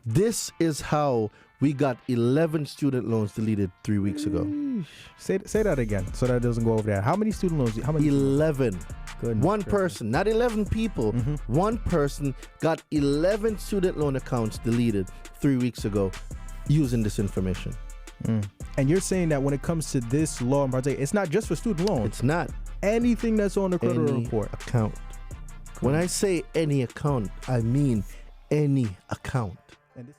This is how we got 11 student loans deleted 3 weeks ago. Say that again so that it doesn't go over there. How many student loans? How many? 11. Goodness One gracious. person, not 11 people. One person got 11 student loan accounts deleted 3 weeks ago using this information. And you're saying that when it comes to this law in particular, it's not just for student loans. It's not Anything that's on the credit any report. account. When I say any account, I mean any account. And this-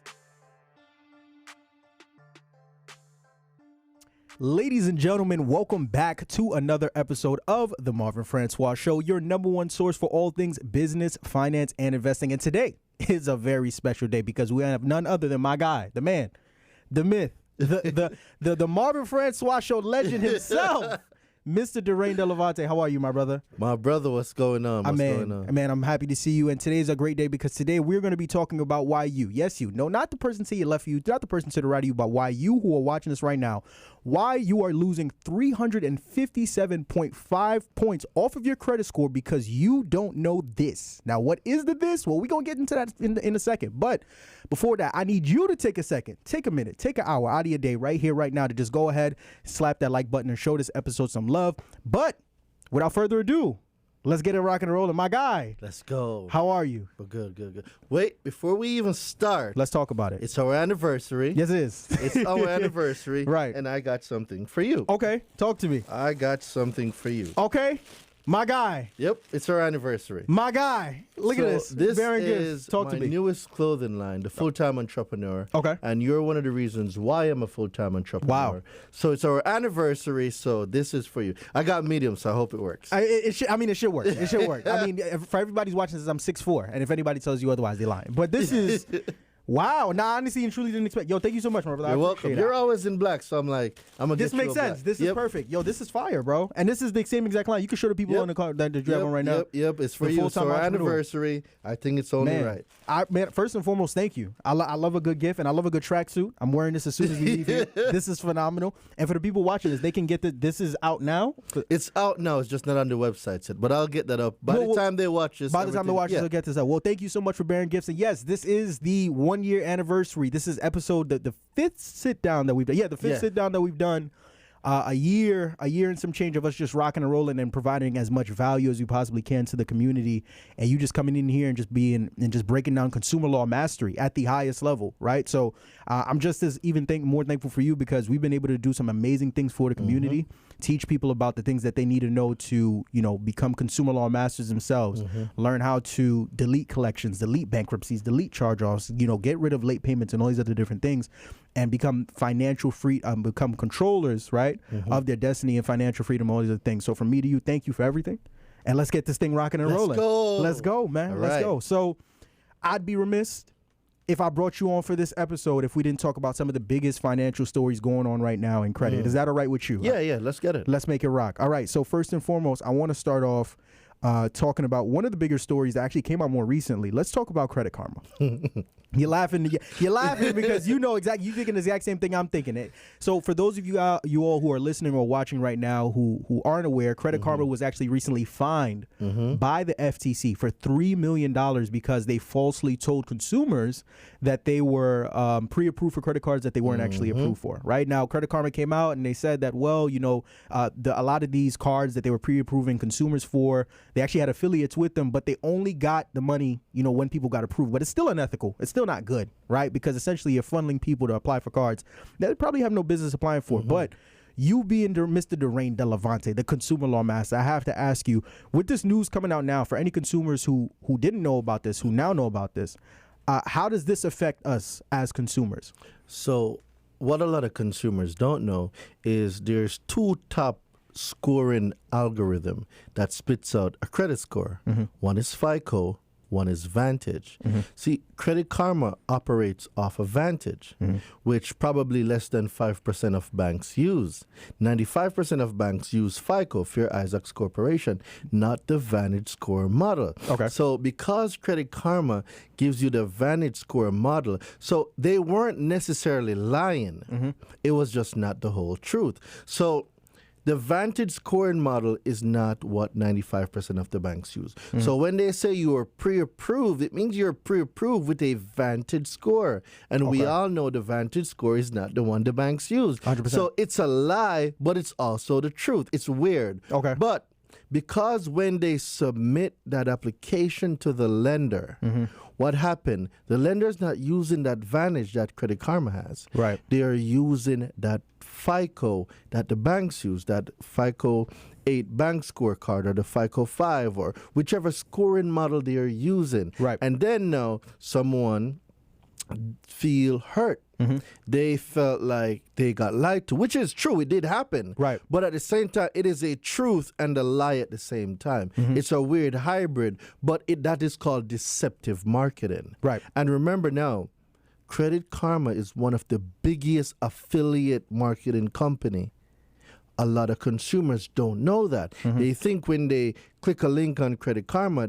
Ladies and gentlemen, welcome back to another episode of the Marvin Francois Show, your number one source for all things business, finance, and investing. And today is a very special day because we have none other than my guy, the man, the myth, the Marvin Francois Show legend himself, Mr. Durain Delavante. How are you, my brother? My brother, what's going on? What's going on? Man, I'm happy to see you. And today's a great day because today we're going to be talking about why you, yes, you, no, not the person to your left of you, not the person to the right of you, but why you who are watching this right now, why you are losing 357.5 points off of your credit score because you don't know this. Now, what is the this? Well, we're going to get into that in a second. But before that, I need you to take a second, take a minute, take an hour out of your day right here, right now to just go ahead, slap that like button and show this episode some love. But without further ado, let's get it rocking and rolling. My guy, Let's go. how are you? Well, good. Wait, before we even start, Let's talk about it. it's our anniversary. Yes, it is. It's our anniversary. Right. And I got something for you. Okay, talk to me. I got something for you. Okay, my guy, Yep, it's our anniversary. my guy. Look at So this. This Baron Gibbs. is Talk my to me. newest clothing line, the Full-Time Entrepreneur. Okay. And you're one of the reasons why I'm a full-time entrepreneur. Wow. So it's our anniversary, so this is for you. I got medium, so I hope it works. It should work. It should work. I mean, for everybody's watching this, I'm 6'4", and if anybody tells you otherwise, they're lying. But this is, wow. Nah, honestly and truly didn't expect. Yo, thank you so much, my brother. You're I welcome. appreciate You're that. always in black, so I'm like, I'm going to This get you makes a sense. black. This is Yep. perfect. Yo, this is fire, bro. And this is the same exact line. You can show the people Yep. on the car that you have on right now. Yep. It's for The you. It's full-time our entrepreneur. anniversary. I think it's only right. Man, first and foremost, thank you. I love a good gift, and I love a good tracksuit. I'm wearing this as soon as we leave here. This is phenomenal. And for the people watching this, they can get this is out now. It's out now. It's just not on the website yet, but I'll get that up by Well, the time they watch this. By the time they watch this, yeah. they'll get this out. Well, thank you so much for bearing gifts. And yes, this is the 1 year anniversary. This is episode the fifth sit down that we've done. Yeah, the fifth Yeah. sit down that we've done. A year and some change of us just rocking and rolling and providing as much value as we possibly can to the community. And you just coming in here and just breaking down consumer law mastery at the highest level, right? So I'm just as more thankful for you because we've been able to do some amazing things for the community, teach people about the things that they need to know to, become consumer law masters themselves, learn how to delete collections, delete bankruptcies, delete charge-offs, get rid of late payments and all these other different things, and become financial free, become controllers, right, of their destiny and financial freedom, all these other things. So from me to you, thank you for everything. And let's get this thing rocking and rolling. Let's go, man. All Let's right. go. So I'd be remiss if I brought you on for this episode if we didn't talk about some of the biggest financial stories going on right now in credit. Is that all right with you? Yeah, let's get it. Let's make it rock. All right. So first and foremost, I want to start off talking about one of the bigger stories that actually came out more recently. Let's talk about Credit Karma. You're laughing because you're thinking the exact same thing I'm thinking. So for those of you all who are listening or watching right now who aren't aware, Credit Karma was actually recently fined by the FTC for $3 million because they falsely told consumers that they were pre-approved for credit cards that they weren't actually approved for. Right now, Credit Karma came out and they said that, well, a lot of these cards that they were pre-approving consumers for, they actually had affiliates with them, but they only got the money, when people got approved. But it's still unethical. It's still not good, right? Because essentially you're funneling people to apply for cards that they probably have no business applying for. But you being Mr. Durain Delavante, the consumer law master, I have to ask you, with this news coming out now, for any consumers who didn't know about this, who now know about this, how does this affect us as consumers? So what a lot of consumers don't know is there's two top scoring algorithm that spits out a credit score. One is FICO, one is Vantage. See, Credit Karma operates off of Vantage, which probably less than 5% of banks use. 95% of banks use FICO, Fair Isaacs Corporation, not the Vantage score model. Okay. So because Credit Karma gives you the Vantage score model, so they weren't necessarily lying. It was just not the whole truth. So the Vantage scoring model is not what 95% of the banks use. So when they say you are pre-approved, it means you're pre-approved with a Vantage score. And we all know the Vantage score is not the one the banks use. 100%. So it's a lie, but it's also the truth. It's weird. Okay. But because when they submit that application to the lender, what happened? The lender's not using that Vantage that Credit Karma has. Right. They are using that FICO that the banks use, that FICO 8 bank scorecard or the FICO 5 or whichever scoring model they are using. Right. And then now someone feel hurt. They felt like they got lied to, which is true. It did happen. Right. But at the same time, it is a truth and a lie at the same time. It's a weird hybrid, but that is called deceptive marketing. Right. And remember now, Credit Karma is one of the biggest affiliate marketing company. A lot of consumers don't know that. They think when they click a link on Credit Karma,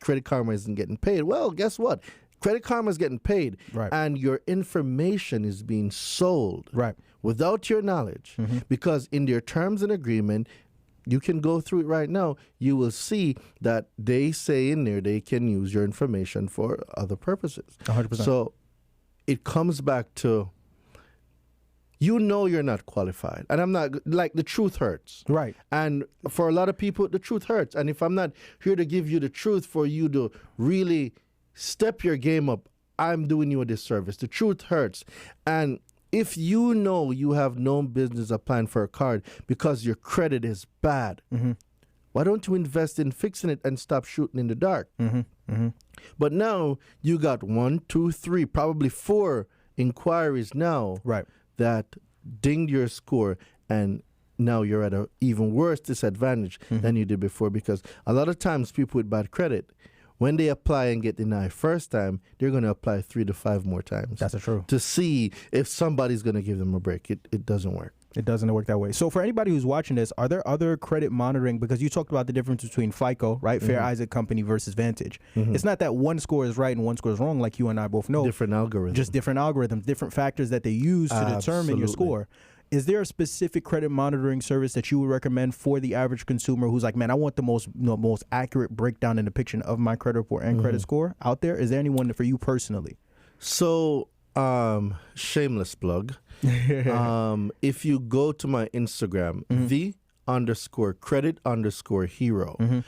Credit Karma isn't getting paid. Well, guess what? Credit Karma is getting paid, Right. and your information is being sold Right. without your knowledge. Because in their terms and agreement, you can go through it right now. You will see that they say in there they can use your information for other purposes. 100%. So it comes back to, you know you're not qualified. And I'm not, like, the truth hurts. Right. And for a lot of people, the truth hurts. And if I'm not here to give you the truth for you to really step your game up, I'm doing you a disservice. The truth hurts. And if you know you have no business applying for a card because your credit is bad, why don't you invest in fixing it and stop shooting in the dark? But now you got 1, 2, 3, probably 4 inquiries now Right. that dinged your score, and now you're at an even worse disadvantage than you did before, because a lot of times people with bad credit, when they apply and get denied first time, they're going to apply 3 to 5 more times. That's true. To see if somebody's going to give them a break. It doesn't work. It doesn't work that way. So for anybody who's watching this, are there other credit monitoring? Because you talked about the difference between FICO, right? Fair Isaac Company versus Vantage. It's not that one score is right and one score is wrong, like you and I both know. Different algorithms. Just different algorithms, different factors that they use to determine your Absolutely. score. Is there a specific credit monitoring service that you would recommend for the average consumer who's like, man, I want the most accurate breakdown and depiction of my credit report and credit score out there? Is there anyone for you personally? So, shameless plug. If you go to my Instagram, the_credit_hero.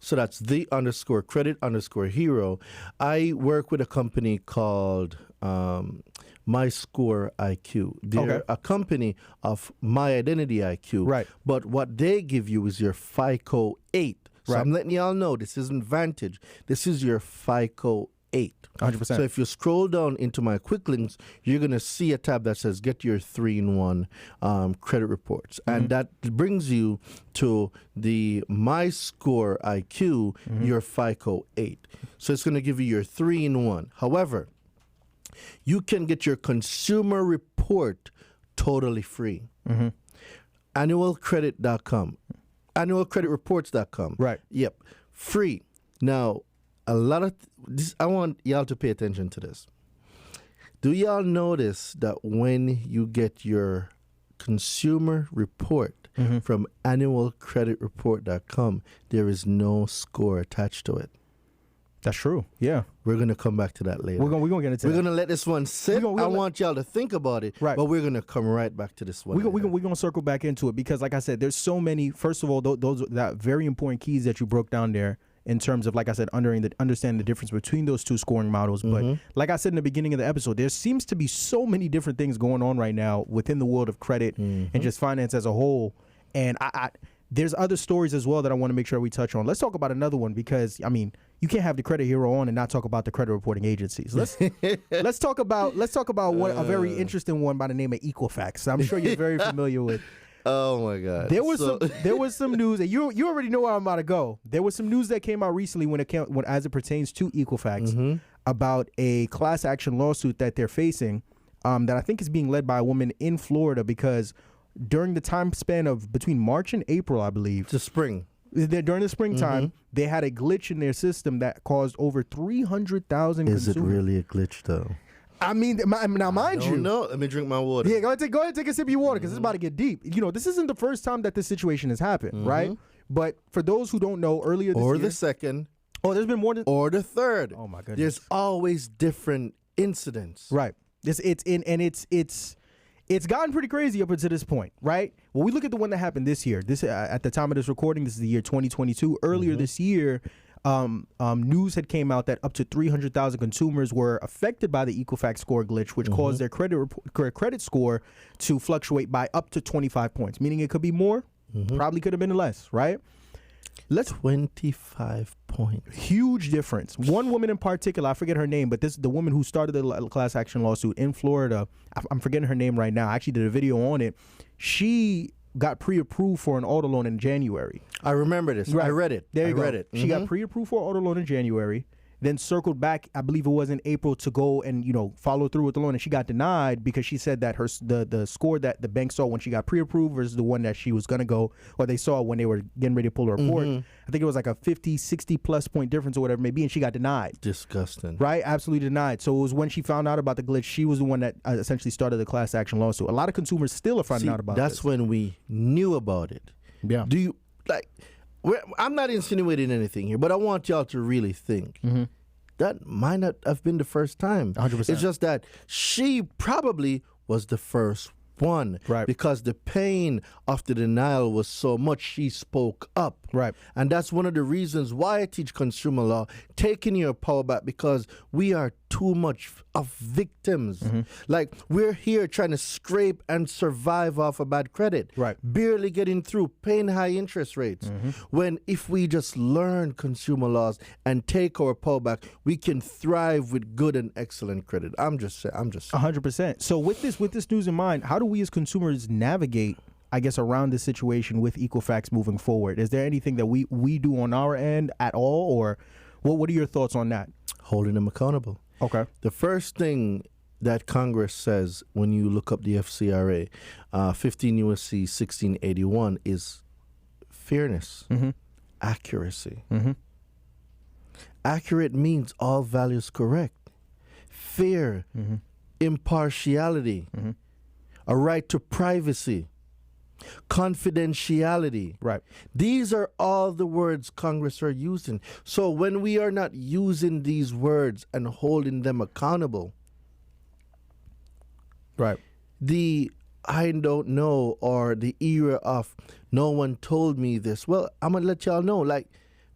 So that's the_credit_hero. I work with a company called My Score IQ. They're a company of My Identity IQ. Right. But what they give you is your FICO 8. So Right. I'm letting y'all know this isn't Vantage. This is your FICO 8. 100%. So if you scroll down into my quick links, you're going to see a tab that says get your 3-in-1 credit reports. And that brings you to the My Score IQ, your FICO 8. So it's going to give you your 3-in-1. However, you can get your consumer report totally free. Annualcredit.com. Annualcreditreports.com. Right. Yep. Free. Now, a lot of this, I want y'all to pay attention to this. Do y'all notice that when you get your consumer report from annualcreditreport.com, there is no score attached to it? That's true. Yeah. We're going to come back to that later. We're gonna get into We're that. going to let this one sit. I want y'all to think about it, Right. but we're going to come right back to this one. We're going to circle back into it because, like I said, there's so many. First of all, those that very important keys that you broke down there in terms of, like I said, understanding the difference between those two scoring models. But like I said in the beginning of the episode, there seems to be so many different things going on right now within the world of credit and just finance as a whole. And there's other stories as well that I want to make sure we touch on. Let's talk about another one because, I mean, you can't have the Credit Hero on and not talk about the credit reporting agencies. Let's talk about a very interesting one by the name of Equifax. I'm sure you're very familiar with. Oh my God! There was some news, and you already know where I'm about to go. There was some news that came out recently as it pertains to Equifax about a class action lawsuit that they're facing, that I think is being led by a woman in Florida because during the time span of between March and April, I believe, the spring. During the springtime, they had a glitch in their system that caused over 300,000 consumers. Is it really a glitch though? I mean, now mind you, No, let me drink my water. yeah, go ahead and take a sip of your water because it's about to get deep. You know, this isn't the first time that this situation has happened, right? But for those who don't know, earlier this Or year, the second, oh, there's been more than or the third. Oh my goodness. There's always different incidents. right. It's gotten pretty crazy up until this point, right? When we look at the one that happened this year, this at the time of this recording, this is the year 2022. Earlier this year, news had came out that up to 300,000 consumers were affected by the Equifax score glitch, which caused their credit score to fluctuate by up to 25 points, meaning it could be more, probably could have been less, right? 25 points. Huge difference. One woman in particular, I forget her name, but the woman who started the class action lawsuit in Florida, I'm forgetting her name right now. I actually did a video on it. She got pre-approved for an auto loan in January. I remember this. Right. I read it. There you go. read it. She got pre-approved for an auto loan in January, then circled back, I believe it was in April, to go and follow through with the loan, and she got denied because she said that the score that the bank saw when she got pre-approved versus the one that she was going to go, or they saw when they were getting ready to pull the report, I think it was like a 50, 60 plus point difference or whatever it may be, and she got denied. Disgusting. Right? Absolutely denied. So it was when she found out about the glitch, she was the one that essentially started the class action lawsuit. A lot of consumers still are finding out about That's this. when we knew about it. Yeah. Do you, I'm not insinuating anything here, but I want y'all to really think. That might not have been the first time. 100%. It's just that she probably was the first one. Right. Because the pain of the denial was so much, she spoke up. Right. And that's one of the reasons why I teach consumer law, taking your power back, because we are too much of victims. Like, we're here trying to scrape and survive off a bad credit. Right. Barely getting through, paying high interest rates. When if we just learn consumer laws and take our power back, we can thrive with good and excellent credit. I'm just saying. 100%. So with this news in mind, how do we as consumers navigate, I guess, around this situation with Equifax moving forward? Is there anything that we do on our end at all, or what are your thoughts on that? Holding them accountable. Okay. The first thing that Congress says when you look up the FCRA, 15 U.S.C. 1681, is fairness, accuracy. Accurate means all values correct. Fair, impartiality, a right to privacy, confidentiality. Right. These are all the words Congress are using. So when we are not using these words and holding them accountable, Right. the I don't know, or the era of no one told me this, well, I'm going to let y'all know, like,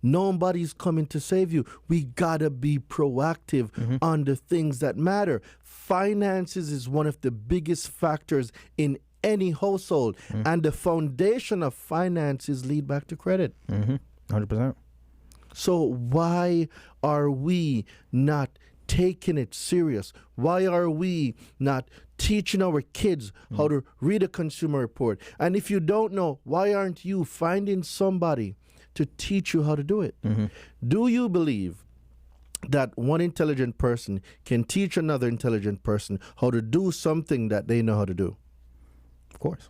nobody's coming to save you. We got to be proactive on the things that matter. Finances is one of the biggest factors in any household, and the foundation of finances lead back to credit. 100%. So why are we not taking it serious? Why are we not teaching our kids how to read a consumer report? And if you don't know, why aren't you finding somebody to teach you how to do it? Do you believe that one intelligent person can teach another intelligent person how to do something that they know how to do? Of course.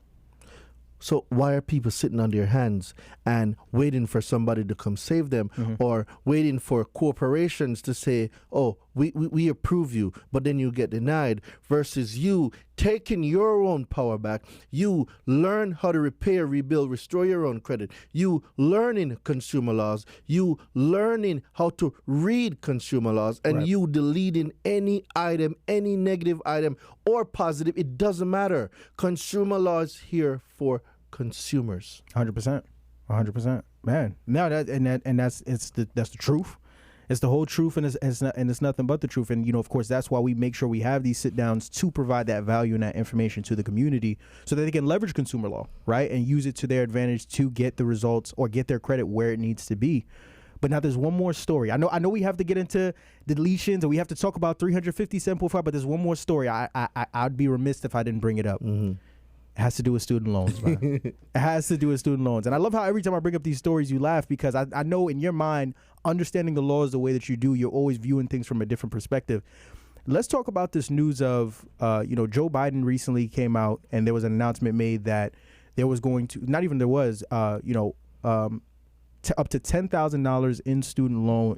So why are people sitting on their hands and waiting for somebody to come save them, or waiting for corporations to say, oh, we approve you, but then you get denied, versus you taking your own power back, you learn how to repair, rebuild, restore your own credit, you learning consumer laws, you learning how to read consumer laws, and Right. you deleting any item, any negative item or positive, it doesn't matter. Consumer law is here for consumers. 100%. 100%. Man. No, that's the truth. It's the whole truth, and it's nothing but the truth. And of course, that's why we make sure we have these sit downs to provide that value and that information to the community, so that they can leverage consumer law, right, and use it to their advantage to get the results or get their credit where it needs to be. But now there's one more story. I know we have to get into deletions and we have to talk about 350 Simplify, but there's one more story. I'd be remiss if I didn't bring it up. It has to do with student loans, man. It has to do with student loans. And I love how every time I bring up these stories, you laugh, because I know in your mind, understanding the laws the way that you do, you're always viewing things from a different perspective. Let's talk about this news of, Joe Biden recently came out and there was an announcement made that there was going to, not even there was, up to $10,000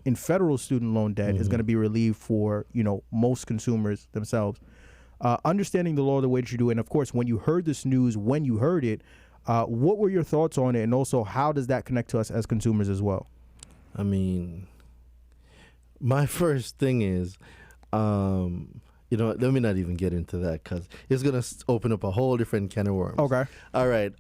in federal student loan debt is going to be relieved for, most consumers themselves. Understanding the law the way that you do, and of course, when you heard this news, when you heard it, what were your thoughts on it, and also how does that connect to us as consumers as well? I mean, my first thing is, let me not even get into that because it's going to open up a whole different can of worms. Okay. All right.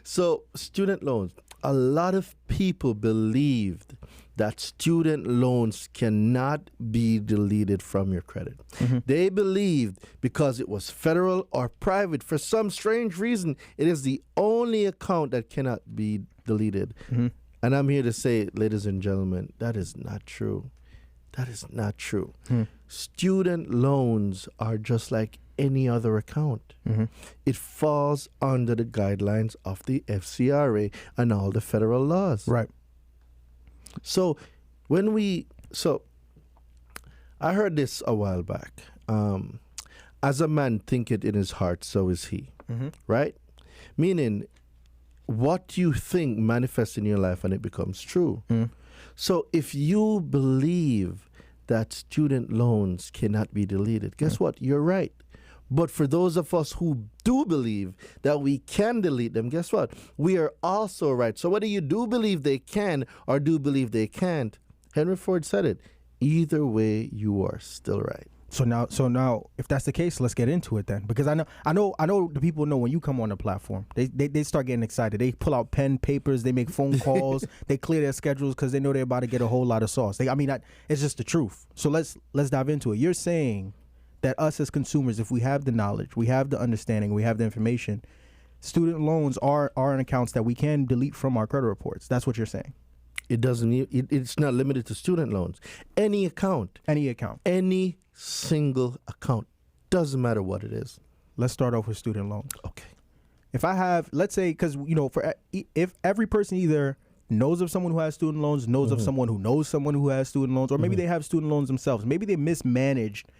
So student loans, a lot of people believed that student loans cannot be deleted from your credit. They believed because it was federal or private, for some strange reason, it is the only account that cannot be deleted. And I'm here to say, ladies and gentlemen, that is not true. That is not true. Student loans are just like any other account. It falls under the guidelines of the FCRA and all the federal laws. Right. So I heard this a while back. As a man thinketh in his heart, so is he. Right? Meaning, what you think manifests in your life and it becomes true. So if you believe that student loans cannot be deleted, guess what? You're right. But for those of us who do believe that we can delete them, guess what? We are also right. So whether you do believe they can or do believe they can't, Henry Ford said it, either way you are still right. So now, if that's the case, let's get into it then. Because I know the people know when you come on the platform, they start getting excited. They pull out pen, papers, they make phone calls, they clear their schedules because they know they're about to get a whole lot of sauce. It's just the truth. So let's dive into it. You're saying that us as consumers, if we have the knowledge, we have the understanding, we have the information, student loans are in accounts that we can delete from our credit reports. That's what you're saying. It doesn't. It's not limited to student loans. Any account. Any single account. Doesn't matter what it is. Let's start off with student loans. Okay. If I have, let's say, because if every person either knows of someone who has student loans, knows of someone who knows someone who has student loans, or maybe they have student loans themselves. Maybe they mismanaged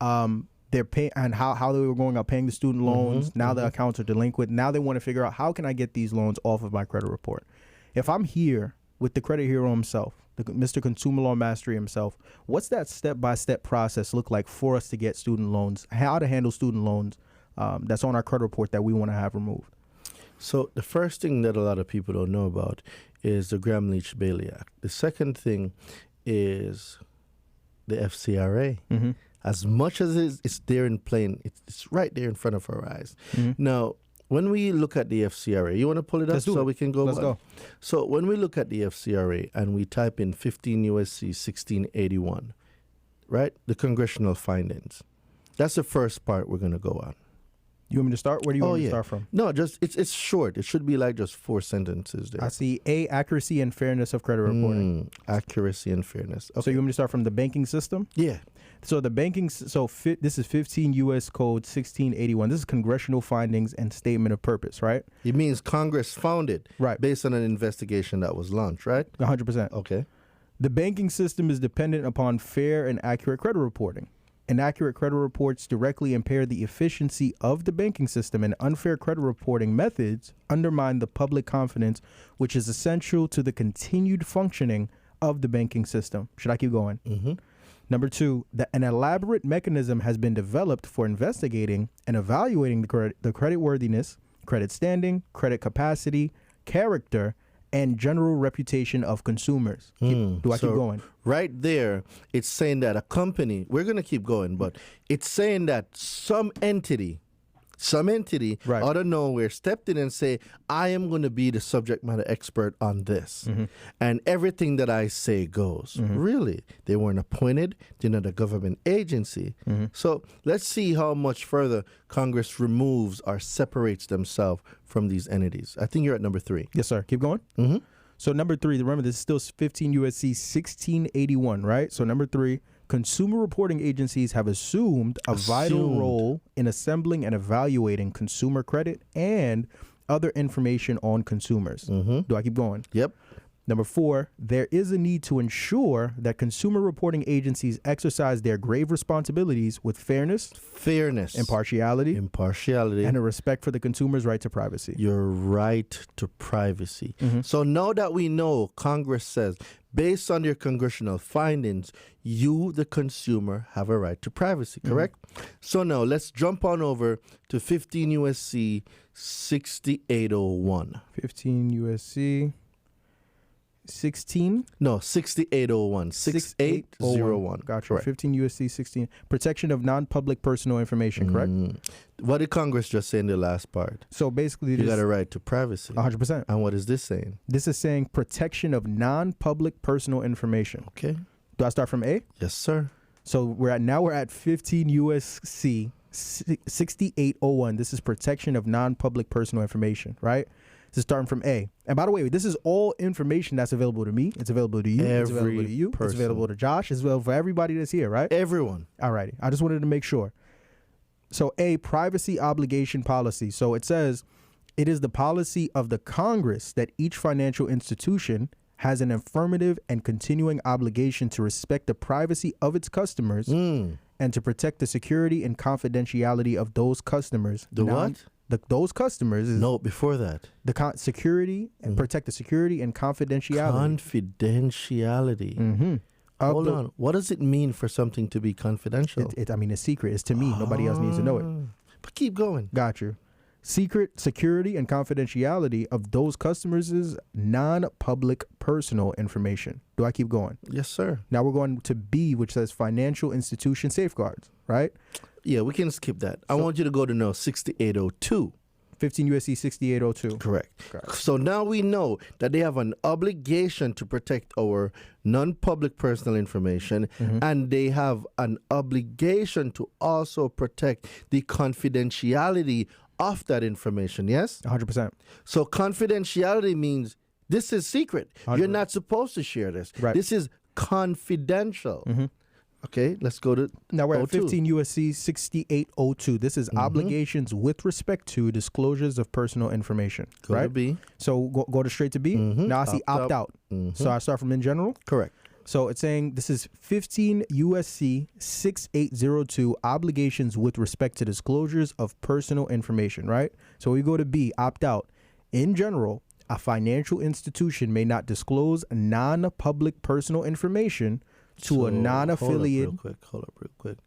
their pay and how they were going out paying the student loans. Now the accounts are delinquent. Now they want to figure out how can I get these loans off of my credit report. If I'm here with the credit hero himself, Mr. Consumer Law Mastery himself, what's that step-by-step process look like for us to get student loans, how to handle student loans that's on our credit report that we want to have removed? So the first thing that a lot of people don't know about is the Gramm-Leach-Bailey Act. The second thing is the FCRA. As much as it's there in plain, it's right there in front of our eyes. Now, when we look at the FCRA, you want to pull it up so we can go? Let's go. So when we look at the FCRA and we type in 15 U.S.C. 1681, right, the congressional findings, that's the first part we're going to go on. You want me to start? Where do you want me to start from? No, just it's short. It should be like just 4 sentences there. I see A, accuracy and fairness of credit reporting. Accuracy and fairness. Okay. So you want me to start from the banking system? Yeah. So this is 15 U.S. Code 1681. This is congressional findings and statement of purpose, right? It means Congress found it right, based on an investigation that was launched, right? 100%. Okay. The banking system is dependent upon fair and accurate credit reporting. Inaccurate credit reports directly impair the efficiency of the banking system, and unfair credit reporting methods undermine the public confidence, which is essential to the continued functioning of the banking system. Should I keep going? Number 2, an elaborate mechanism has been developed for investigating and evaluating the creditworthiness, credit standing, credit capacity, character, and general reputation of consumers. Do I keep going? Right there, it's saying that a company, we're going to keep going, but it's saying that some entity right, out of nowhere stepped in and say, I am going to be the subject matter expert on this. And everything that I say goes. Really? They weren't appointed. They're not a government agency. So let's see how much further Congress removes or separates themselves from these entities. I think you're at number 3. Yes, sir. Keep going. So number 3, remember this is still 15 U.S.C. 1681, right? So number 3, consumer reporting agencies have assumed a vital role in assembling and evaluating consumer credit and other information on consumers. Do I keep going? Yep. Number 4, there is a need to ensure that consumer reporting agencies exercise their grave responsibilities with fairness, impartiality, and a respect for the consumer's right to privacy. Your right to privacy. So now that we know, Congress says, based on your congressional findings, you, the consumer, have a right to privacy, correct? So now let's jump on over to 15 U.S.C. 6801. 15 U.S.C. 16? No, 6801. 6801. Gotcha. Correct. 15 U.S.C. 16. Protection of non-public personal information, correct? What did Congress just say in the last part? So basically, You got a right to privacy. 100%. And what is this saying? This is saying protection of non-public personal information. Okay. Do I start from A? Yes, sir. So we're at 15 U.S.C. 6801. This is protection of non-public personal information, right? This is starting from A. And by the way, this is all information that's available to me. It's available to you. It's available to you. person. It's available to Josh. It's available for everybody that's here, right? Everyone. All righty. I just wanted to make sure. So A, privacy obligation policy. So it says it is the policy of the Congress that each financial institution has an affirmative and continuing obligation to respect the privacy of its customers and to protect the security and confidentiality of those customers. What? Those customers is No, before that. the security and protect the security and confidentiality. Confidentiality. Hold on. What does it mean for something to be confidential? I mean, it's secret. It's to me. Nobody else needs to know it. But keep going. Got you. Secret, security, and confidentiality of those customers' non-public personal information. Do I keep going? Yes, sir. Now we're going to B, which says financial institution safeguards, right? Yeah, we can skip that. I want you to go to no 6802. 15 U.S.C. 6802. Correct. Correct. So now we know that they have an obligation to protect our non-public personal information, and they have an obligation to also protect the confidentiality of that information, yes? 100%. So confidentiality means this is secret. You're not supposed to share this. Right. This is confidential. Okay, let's go to Now we're at 02. 15 U.S.C. 6802. This is obligations with respect to disclosures of personal information, Go right? to B. So go to straight to B. Now I see opt out. So I start from in general. Correct. So it's saying this is 15 U.S.C. 6802, obligations with respect to disclosures of personal information, right? So we go to B, opt out. In general, a financial institution may not disclose non-public personal information to a non-affiliated. Hold up real quick.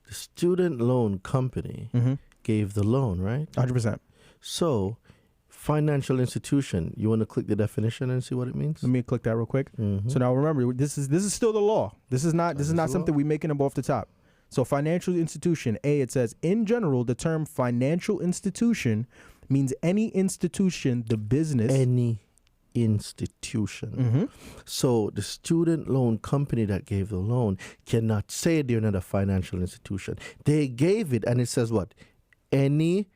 The student loan company gave the loan, right? 100%. So financial institution, you want to click the definition and see what it means? Let me click that real quick. So now remember, this is still the law. This is not something we're making up off the top. So financial institution, A, it says, in general, the term financial institution means any institution, the business. Any institution. So the student loan company that gave the loan cannot say they're not a financial institution. They gave it, and it says what? Any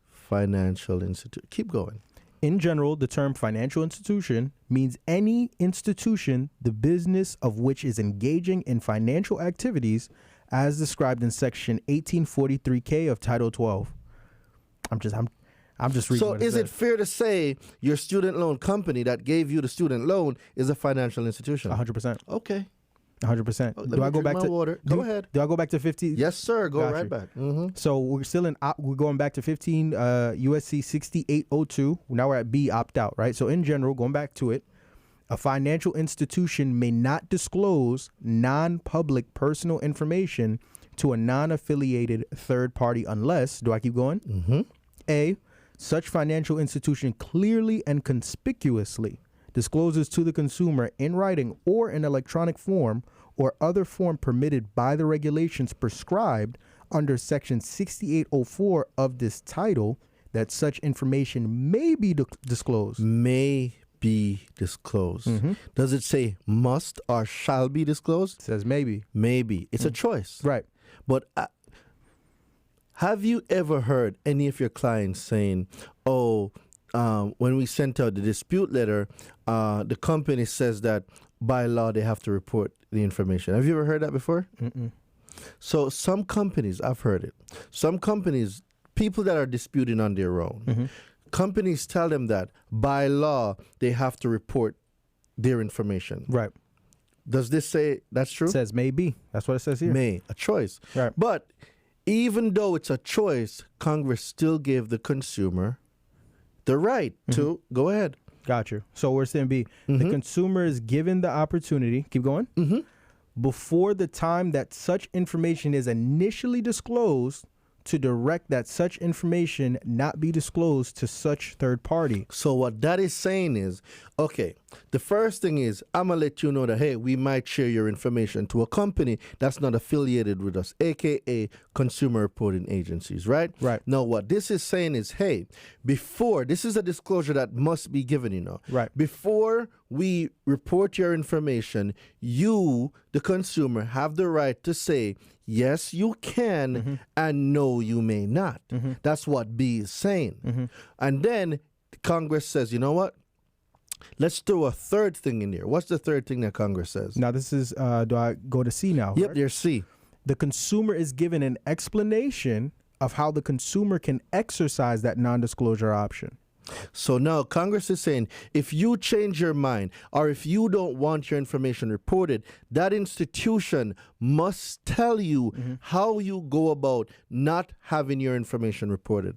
financial institution. Keep going. In general, the term financial institution means any institution, the business of which is engaging in financial activities as described in section 1843K of Title 12. I'm just reading. So is it fair to say your student loan company that gave you the student loan is a financial institution? 100%. Okay. 100%. Let me drink my water. Go ahead. Do I go back to 50? Yes, sir. Go Got right you. back. So we're going back to 15 USC 6802. Now we're at B, opt out, right? So in general, going back to it, a financial institution may not disclose non-public personal information to a non-affiliated third party unless, do I keep going? A, such financial institution clearly and conspicuously discloses to the consumer in writing or in electronic form or other form permitted by the regulations prescribed under section 6804 of this title that such information may be disclosed. May be disclosed. Does it say must or shall be disclosed? It says maybe. Maybe. It's a choice. Right. But have you ever heard any of your clients saying, when we sent out the dispute letter, the company says that by law they have to report the information? Have you ever heard that before? So some companies, I've heard it. Some companies, people that are disputing on their own, companies tell them that by law they have to report their information. Right. Does this say that's true? It says maybe. That's what it says here. May, a choice. Right. But even though it's a choice, Congress still gave the consumer the right to go ahead. Got you. So we're saying B, the consumer is given the opportunity, keep going, before the time that such information is initially disclosed to direct that such information not be disclosed to such third party. So what that is saying is, okay, the first thing is, I'm going to let you know that, hey, we might share your information to a company that's not affiliated with us, a.k.a. consumer reporting agencies, right? Right. Now, what this is saying is, hey, before, this is a disclosure that must be given, you know. Right. Before we report your information, you, the consumer, have the right to say, yes, you can, and no, you may not. That's what B is saying. And then Congress says, you know what? Let's throw a third thing in there. What's the third thing that Congress says? Now this is, do I go to C now? Yep, right? there's C. The consumer is given an explanation of how the consumer can exercise that non-disclosure option. So now Congress is saying, if you change your mind or if you don't want your information reported, that institution must tell you how you go about not having your information reported.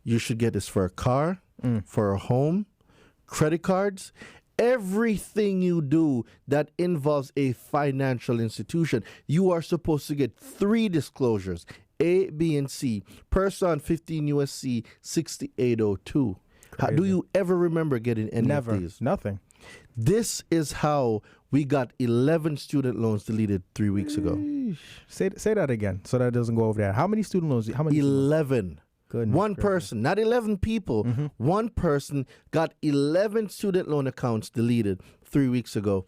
You should get this for a car, for a home, credit cards, everything you do that involves a financial institution. You are supposed to get 3 disclosures. A, B, and C, per Son 15 U.S.C. 6802. Do you ever remember getting any Never. of these? Nothing. This is how we got 11 student loans deleted 3 weeks ago. Say that again so that it doesn't go over there. How many student loans? How many? 11. Goodness One gracious. person, not 11 people. One person got 11 student loan accounts deleted 3 weeks ago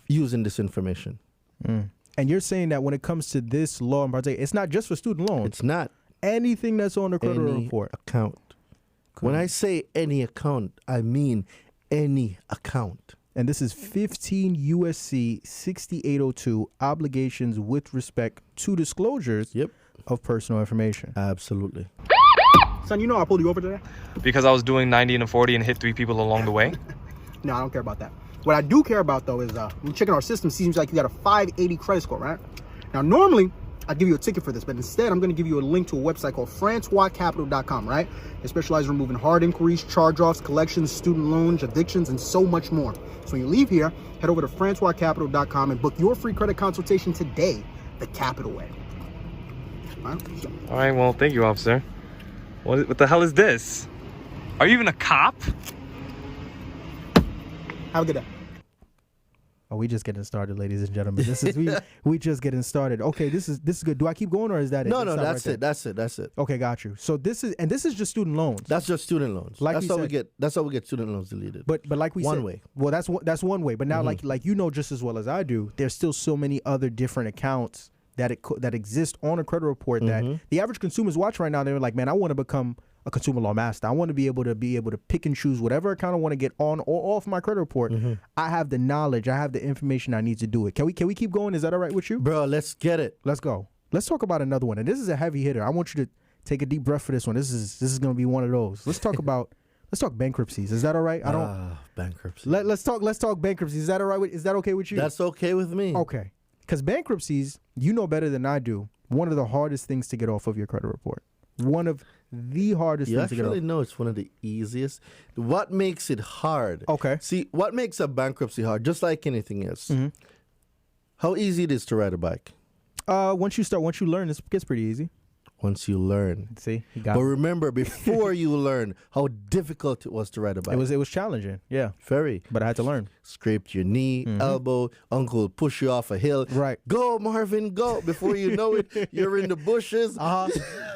using this information. And you're saying that when it comes to this law in particular, it's not just for student loans. It's not Anything that's on the credit any report. account. When I say any account, I mean any account. And this is 15 USC 6802, obligations with respect to disclosures Yep. of personal information. Absolutely. Son, you know I pulled you over today? Because I was doing 90 and a 40 and hit 3 people along the way? No, I don't care about that. What I do care about, though, is when checking our system, seems like you got a 580 credit score, right? Now, normally, I'd give you a ticket for this, but instead, I'm going to give you a link to a website called FrancoisCapital.com, right? They specialize in removing hard inquiries, charge-offs, collections, student loans, evictions, and so much more. So when you leave here, head over to FrancoisCapital.com and book your free credit consultation today, the Capital way. All right? So, All right, well, thank you, officer. What the hell is this? Are you even a cop? have a good day. Oh, we just getting started, ladies and gentlemen. This is we just getting started. Okay, this is good. Do I keep going or is that it? No, Let's no, stop that's right it. there. That's it. Okay, got you. So this is just student loans. That's just student loans. Like that's we how said- we get. That's how we get student loans deleted. But like we One said, way. Well, that's one way. But now, like you know just as well as I do, there's still so many other different accounts that that exist on a credit report that the average consumer's watching right now. They're like, man, I want to become a consumer law master. I want to be able to pick and choose whatever account I want to get on or off my credit report. I have the knowledge. I have the information I need to do it. Can we keep going? Is that all right with you? Bro, let's get it. Let's go. Let's talk about another one. And this is a heavy hitter. I want you to take a deep breath for this one. This is going to be one of those. Let's talk about bankruptcies. Is that all right? I don't. Bankruptcy. Let's talk bankruptcies. Is that all right? Is that okay with you? That's okay with me. okay. Because bankruptcies, you know better than I do, one of the hardest things to get off of your credit report. One of the hardest You things to get off. actually know it's one of the easiest. What makes it hard? Okay. See, what makes a bankruptcy hard, just like anything else, how easy it is to ride a bike Once you learn, it gets pretty easy. once you learn. See, you got But it. remember, before you learn, how difficult it was to ride a bike. It was challenging, yeah. Very. But I had to learn. Scraped your knee, elbow, uncle would push you off a hill. Right. Go, Marvin, go. Before you know it, you're in the bushes.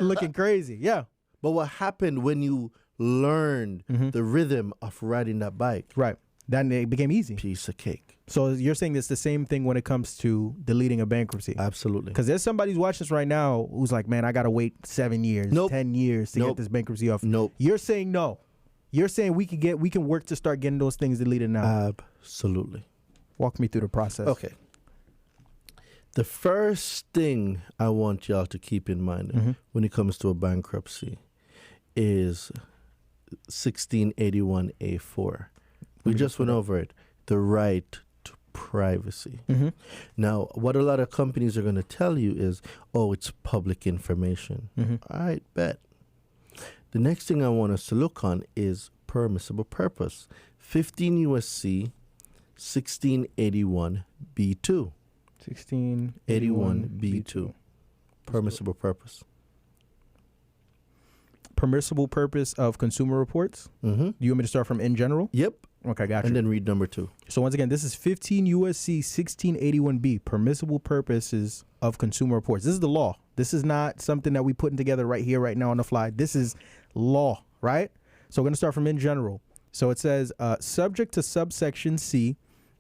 Looking crazy, yeah. But what happened when you learned the rhythm of riding that bike? Right. Then it became easy. Piece of cake. So you're saying it's the same thing when it comes to deleting a bankruptcy? Absolutely. Because there's somebody who's watching this right now who's like, man, I got to wait 7 years, Nope. 10 years to get Nope. this bankruptcy off. Nope. You're saying no. You're saying we can work to start getting those things deleted now. Absolutely. Walk me through the process. Okay. The first thing I want y'all to keep in mind when it comes to a bankruptcy is 1681A4. We just went over it. the right to privacy. Now, what a lot of companies are going to tell you is, oh, it's public information. All right, bet. The next thing I want us to look on is permissible purpose. 15 U.S.C. 1681 B2. 1681 B2. Permissible purpose. Permissible purpose of consumer reports. Do you want me to start from in general? Yep. Okay, gotcha. And then read number 2. So once again, this is 15 U.S.C. 1681B, permissible purposes of consumer reports. This is the law. This is not something that we putting together right here, right now on the fly. This is law, right? So we're going to start from in general. So it says, subject to subsection C,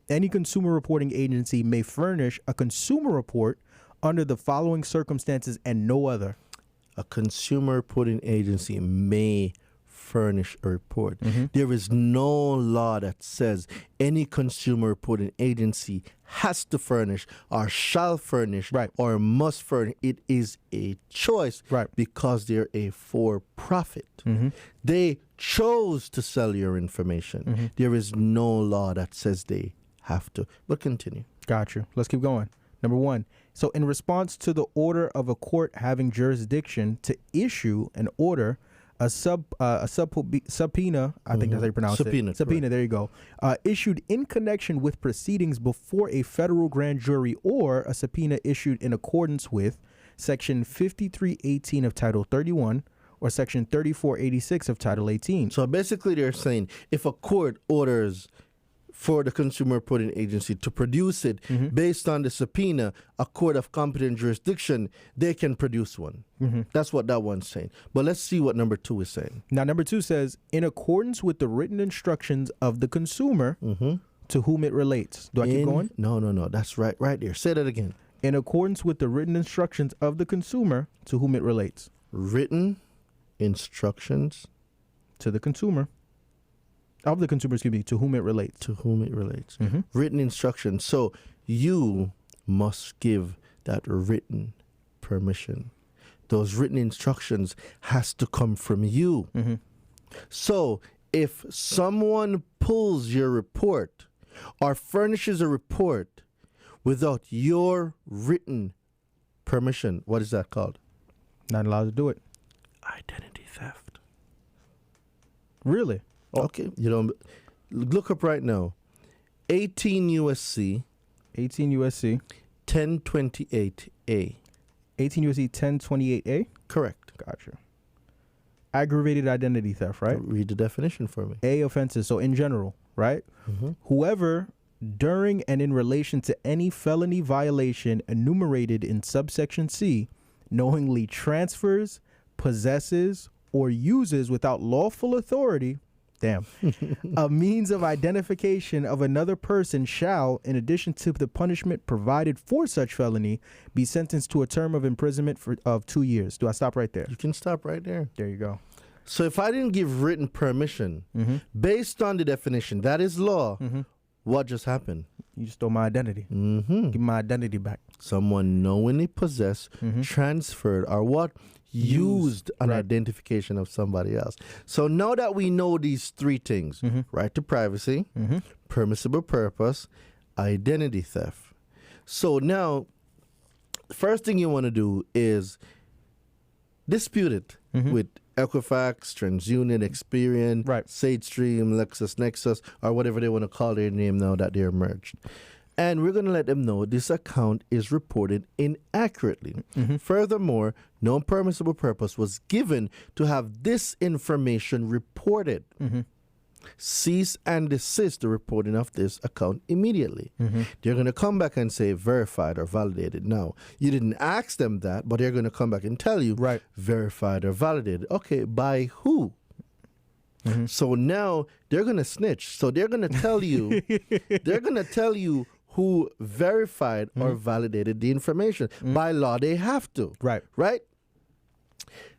any consumer reporting agency may furnish a consumer report under the following circumstances and no other. A consumer reporting agency may furnish a report. There is no law that says any consumer reporting agency has to furnish or shall furnish or must furnish. It is a choice because they're a for-profit. They chose to sell your information. There is no law that says they have to. But continue. Got you. Let's keep going. Number 1. So in response to the order of a court having jurisdiction to issue an order, a subpoena, I think that's how you pronounce it. Subpoena, there you go. Issued in connection with proceedings before a federal grand jury, or a subpoena issued in accordance with Section 5318 of Title 31 or Section 3486 of Title 18. So basically they're saying if a court orders for the consumer reporting agency to produce it based on the subpoena, a court of competent jurisdiction, they can produce one. That's what that one's saying. But let's see what number 2 is saying. Now, number 2 says, in accordance with the written instructions of the consumer to whom it relates. Do I keep going? No. That's right there. Say that again. In accordance with the written instructions of the consumer to whom it relates. Written instructions to the consumer. Of the consumer, excuse me, to whom it relates. To whom it relates. Written instructions. So you must give that written permission. Those written instructions has to come from you. So if someone pulls your report or furnishes a report without your written permission, what is that called? Not allowed to do it. Identity theft. Really? Okay, look up right now. 18 U.S.C. 1028A. 18 U.S.C. 1028A? Correct. Gotcha. Aggravated identity theft, right? Read the definition for me. A, offenses. So in general, right? Whoever, during and in relation to any felony violation enumerated in subsection C, knowingly transfers, possesses, or uses without lawful authority a means of identification of another person shall, in addition to the punishment provided for such felony, be sentenced to a term of imprisonment of 2 years. Do I stop right there? You can stop right there. There you go. So if I didn't give written permission, based on the definition, that is law, what just happened? You just stole my identity. Give my identity back. Someone knowingly possessed, transferred, or what? Used an identification of somebody else. So now that we know these 3 things, right to privacy, permissible purpose, identity theft. So now, the first thing you want to do is dispute it with Equifax, TransUnion, Experian, SageStream, LexisNexis, or whatever they want to call their name now that they're merged. And we're going to let them know this account is reported inaccurately. Furthermore, no permissible purpose was given to have this information reported. Cease and desist the reporting of this account immediately. They're going to come back and say verified or validated. Now, you didn't ask them that, but they're going to come back and tell you verified or validated. Okay, by who? So now they're going to snitch. So they're going to tell you, who verified or validated the information. By law, they have to. Right?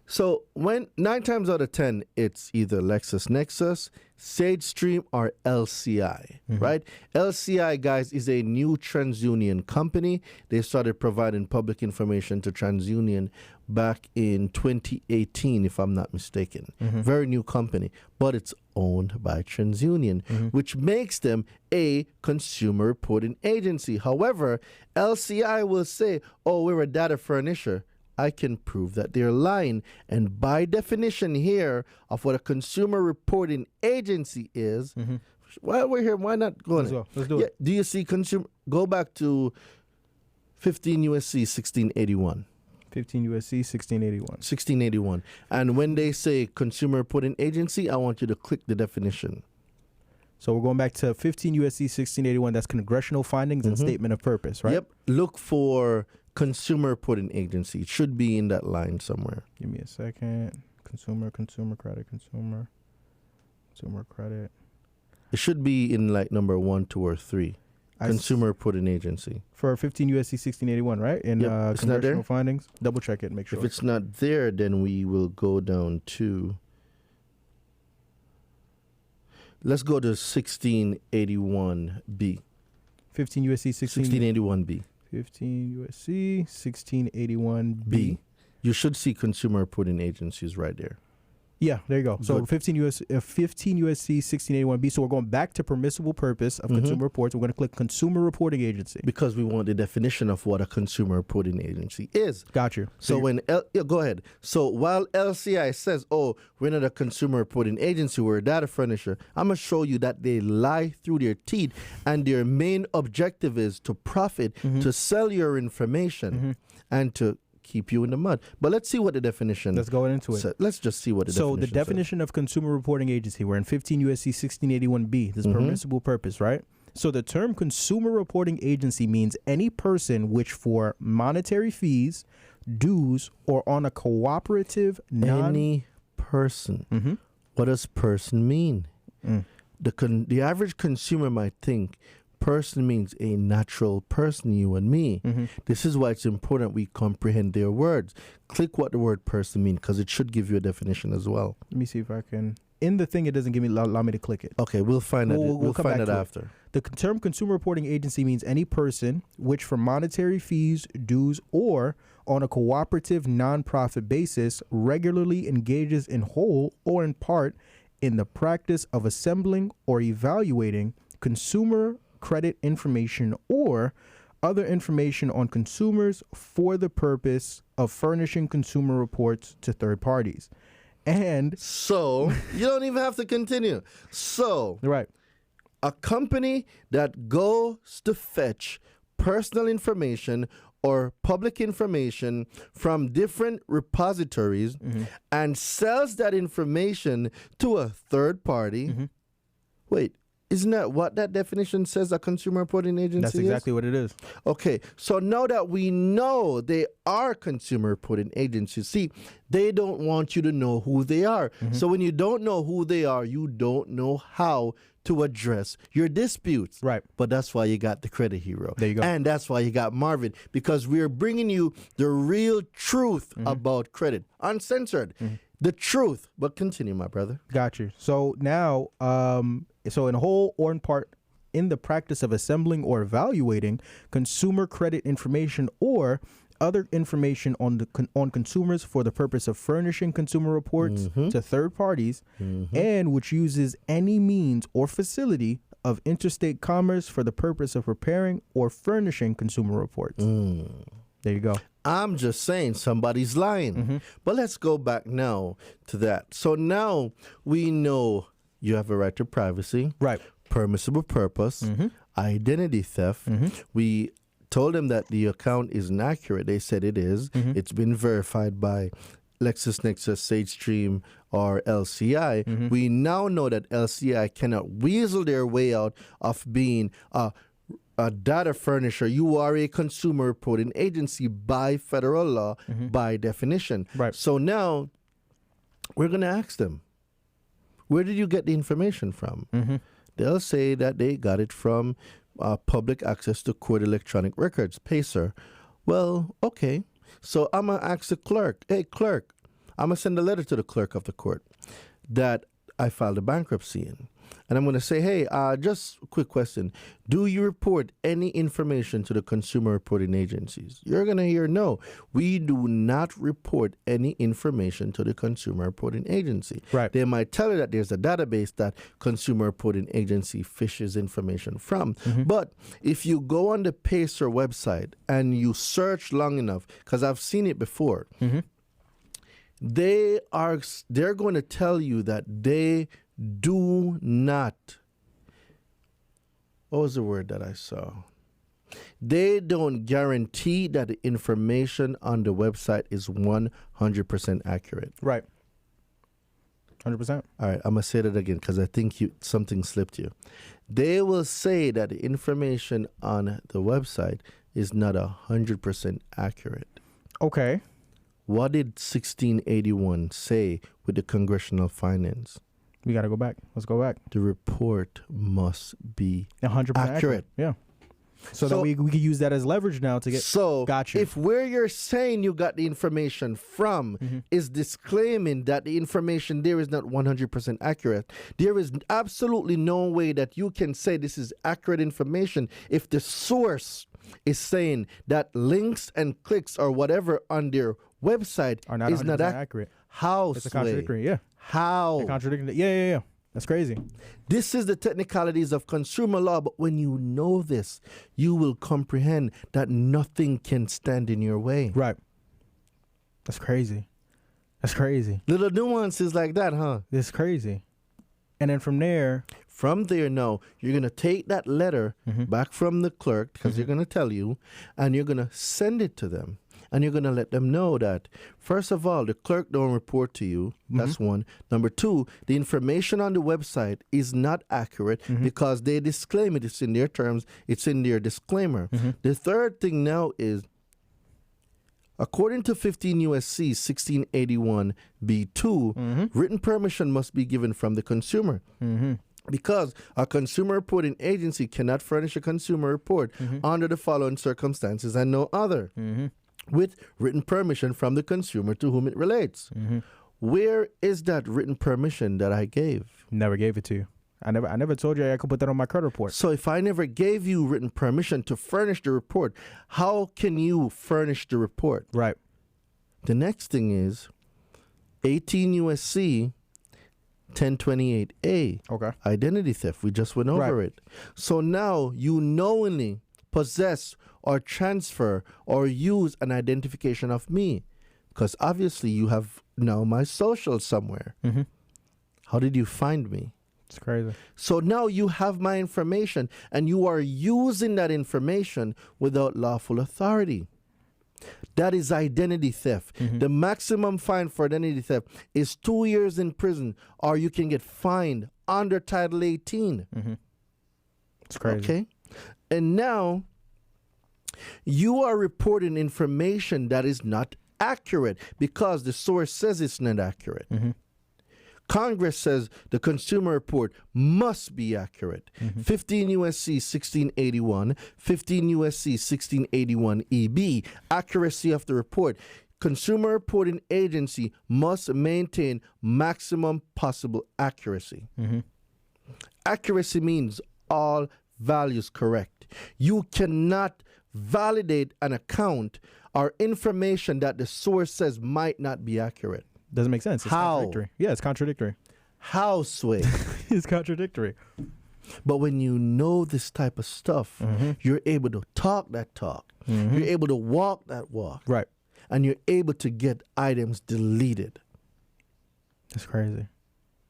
So when 9 times out of 10, it's either LexisNexis, SageStream, or LCI, right? LCI, guys, is a new TransUnion company. They started providing public information to TransUnion back in 2018, if I'm not mistaken. Very new company, but it's owned by TransUnion, which makes them a consumer reporting agency. However, LCI will say, oh, we're a data furnisher. I can prove that they're lying. And by definition here of what a consumer reporting agency is, while we're here, why not go on? Let's go. Let's do it. Do you see consumer? Go back to 15 USC 1681. 15 USC 1681. 1681. And when they say consumer reporting agency, I want you to click the definition. So we're going back to 15 USC 1681. That's congressional findings and statement of purpose, right? Yep. Look for consumer reporting agency. It should be in that line somewhere. Give me a second. Consumer credit. It should be in like number 1, 2, or 3. Consumer reporting agency. For 15 USC 1681, right? In Yep. It's not congressional there? findings. Double check it, make sure. If it's not there, then we will go down to. Let's go to 1681B. 15 USC 1681B. 15 USC 1681B. B. You should see consumer reporting agencies right there. Yeah, there you go. So Good. 15 USC 1681B. So we're going back to permissible purpose of consumer reports. We're going to click consumer reporting agency. Because we want the definition of what a consumer reporting agency is. Got you. So go ahead. So while LCI says, oh, we're not a consumer reporting agency, we're a data furnisher, I'm going to show you that they lie through their teeth, and their main objective is to profit, to sell your information, and to keep you in the mud. But let's see what the definition. Let's go into it. says. Let's just see what the definition. So the definition of consumer reporting agency, we're in 15 USC 1681B. This is permissible purpose, right? So the term consumer reporting agency means any person which for monetary fees, dues, or on a cooperative any person. What does person mean? The average consumer might think person means a natural person, you and me. This is why it's important we comprehend their words. Click what the word person means, because it should give you a definition as well. Let me see if I can. In the thing, it doesn't give me allow me to click it. Okay, we'll find that. We'll come find back that to it. after. The term consumer reporting agency means any person which for monetary fees, dues, or on a cooperative nonprofit basis regularly engages in whole or in part in the practice of assembling or evaluating consumer credit information or other information on consumers for the purpose of furnishing consumer reports to third parties. And so you don't even have to continue. So right. A company that goes to fetch personal information or public information from different repositories and sells that information to a third party. Wait, isn't that what that definition says a consumer reporting agency That's exactly what it is. Okay, so now that we know they are consumer reporting agencies, see, they don't want you to know who they are. So when you don't know who they are, you don't know how to address your disputes. Right. But that's why you got the Credit Hero. There you go. And that's why you got Marvin, because we're bringing you the real truth about credit, uncensored. The truth. But continue, my brother. Got you. So now, so in whole or in part, in the practice of assembling or evaluating consumer credit information or other information on on consumers for the purpose of furnishing consumer reports to third parties, and which uses any means or facility of interstate commerce for the purpose of preparing or furnishing consumer reports. There you go. I'm just saying somebody's lying. But let's go back now to that. So now we know you have a right to privacy. Right. Permissible purpose. Identity theft. We told them that the account is inaccurate. They said it is. It's been verified by LexisNexis, SageStream, or LCI. We now know that LCI cannot weasel their way out of being a data furnisher. You are a consumer reporting agency by federal law, by definition. Right. So now we're going to ask them, where did you get the information from? They'll say that they got it from Public Access to Court Electronic Records, PACER. Well, okay. So I'm going to ask the clerk, hey, clerk, I'm going to send a letter to the clerk of the court that I filed a bankruptcy in. And I'm going to say, hey, just a quick question. Do you report any information to the consumer reporting agencies? You're going to hear no. We do not report any information to the consumer reporting agency. Right. They might tell you that there's a database that consumer reporting agency fishes information from. But if you go on the Pacer website and you search long enough, because I've seen it before, they're going to tell you that they do not. What was the word that I saw? They don't guarantee that the information on the website is 100% accurate. Right. 100%. All right, I'm going to say that again because I think something slipped you. They will say that the information on the website is not 100% accurate. Okay. What did 1681 say with the congressional findings? We got to go back. Let's go back. The report must be 100% accurate. Yeah. So that we can use that as leverage now to get. So Got you. if where you're saying you got the information from is disclaiming that the information there is not 100% accurate, there is absolutely no way that you can say this is accurate information if the source is saying that links and clicks or whatever on their website Are not is not 100% accurate. How? It's a Sway? contradictory. Yeah. How? They're contradicting it. Yeah. That's crazy. This is the technicalities of consumer law, but when you know this, you will comprehend that nothing can stand in your way. Right. That's crazy. That's crazy. Little nuances like that, huh? It's crazy. And then from there, now, you're going to take that letter back from the clerk, because they're going to tell you, and you're going to send it to them. And you're going to let them know that, first of all, the clerk don't report to you. That's one. Number two, the information on the website is not accurate because they disclaim it. It's in their terms. It's in their disclaimer. The third thing now is, according to 15 U.S.C. 1681 B2, written permission must be given from the consumer. Because a consumer reporting agency cannot furnish a consumer report under the following circumstances and no other. With written permission from the consumer to whom it relates. Where is that written permission that I gave? never gave it to you. I never told you I could put that on my credit report. So if I never gave you written permission to furnish the report, how can you furnish the report? Right. The next thing is 18 U.S.C. 1028A. Okay. Identity theft. We just went over it. So now you knowingly possess or transfer or use an identification of me, because obviously you have now my social somewhere. How did you find me? It's crazy. So now you have my information and you are using that information without lawful authority. That is identity theft. The maximum fine for identity theft is 2 years in prison, or you can get fined under Title 18. It's crazy. Okay? And now you are reporting information that is not accurate because the source says it's not accurate. Congress says the consumer report must be accurate. 15 U.S.C. 1681, 15 U.S.C. 1681 EB, accuracy of the report. Consumer reporting agency must maintain maximum possible accuracy. Accuracy means all values correct. You cannot validate an account or information that the source says might not be accurate. Doesn't make sense. It's How? contradictory. Yeah, it's contradictory. How, Sway? It's contradictory. But when you know this type of stuff, you're able to talk that talk. You're able to walk that walk. Right. And you're able to get items deleted. That's crazy.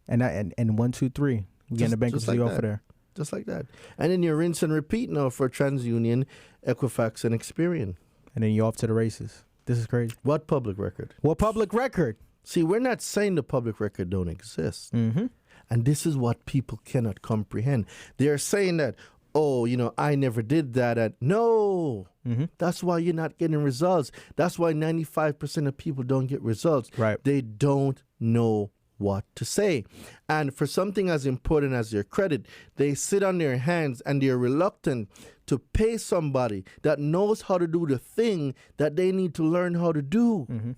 And 1, 2, 3. We getting a bankruptcy like offer that. there. Just like that. And then you rinse and repeat now for TransUnion, Equifax, and Experian. And then you're off to the races. This is crazy. What public record? Well, public record. See, we're not saying the public record don't exist. And this is what people cannot comprehend. They're saying that, oh, I never did that. No. That's why you're not getting results. That's why 95% of people don't get results. Right. They don't know what to say. And for something as important as their credit, they sit on their hands and they're reluctant to pay somebody that knows how to do the thing that they need to learn how to do.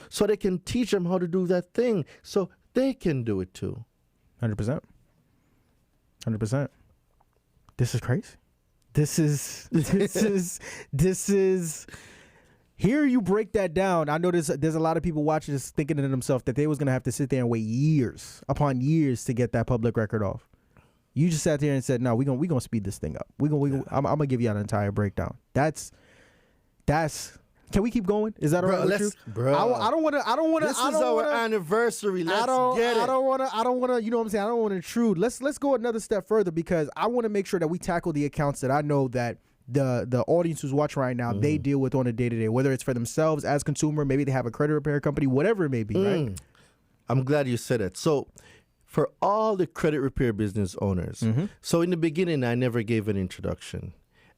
so they can teach them how to do that thing so they can do it too. 100%. 100%. This is crazy. This is. Here you break that down. I know there's a lot of people watching this thinking to themselves that they was gonna have to sit there and wait years upon years to get that public record off. You just sat there and said, "No, we gonna speed this thing up. I'm gonna give you an entire breakdown." That's. Can we keep going? Is that all right with you? Bro, I don't want to. This is our anniversary. Let's get it. I don't want to. You know what I'm saying? I don't want to intrude. Let's go another step further because I want to make sure that we tackle the accounts that I know that the audience who's watching right now they deal with on a day to day. Whether it's for themselves as consumer, maybe they have a credit repair company, whatever it may be. Right? I'm glad you said it. So, for all the credit repair business owners, so in the beginning I never gave an introduction.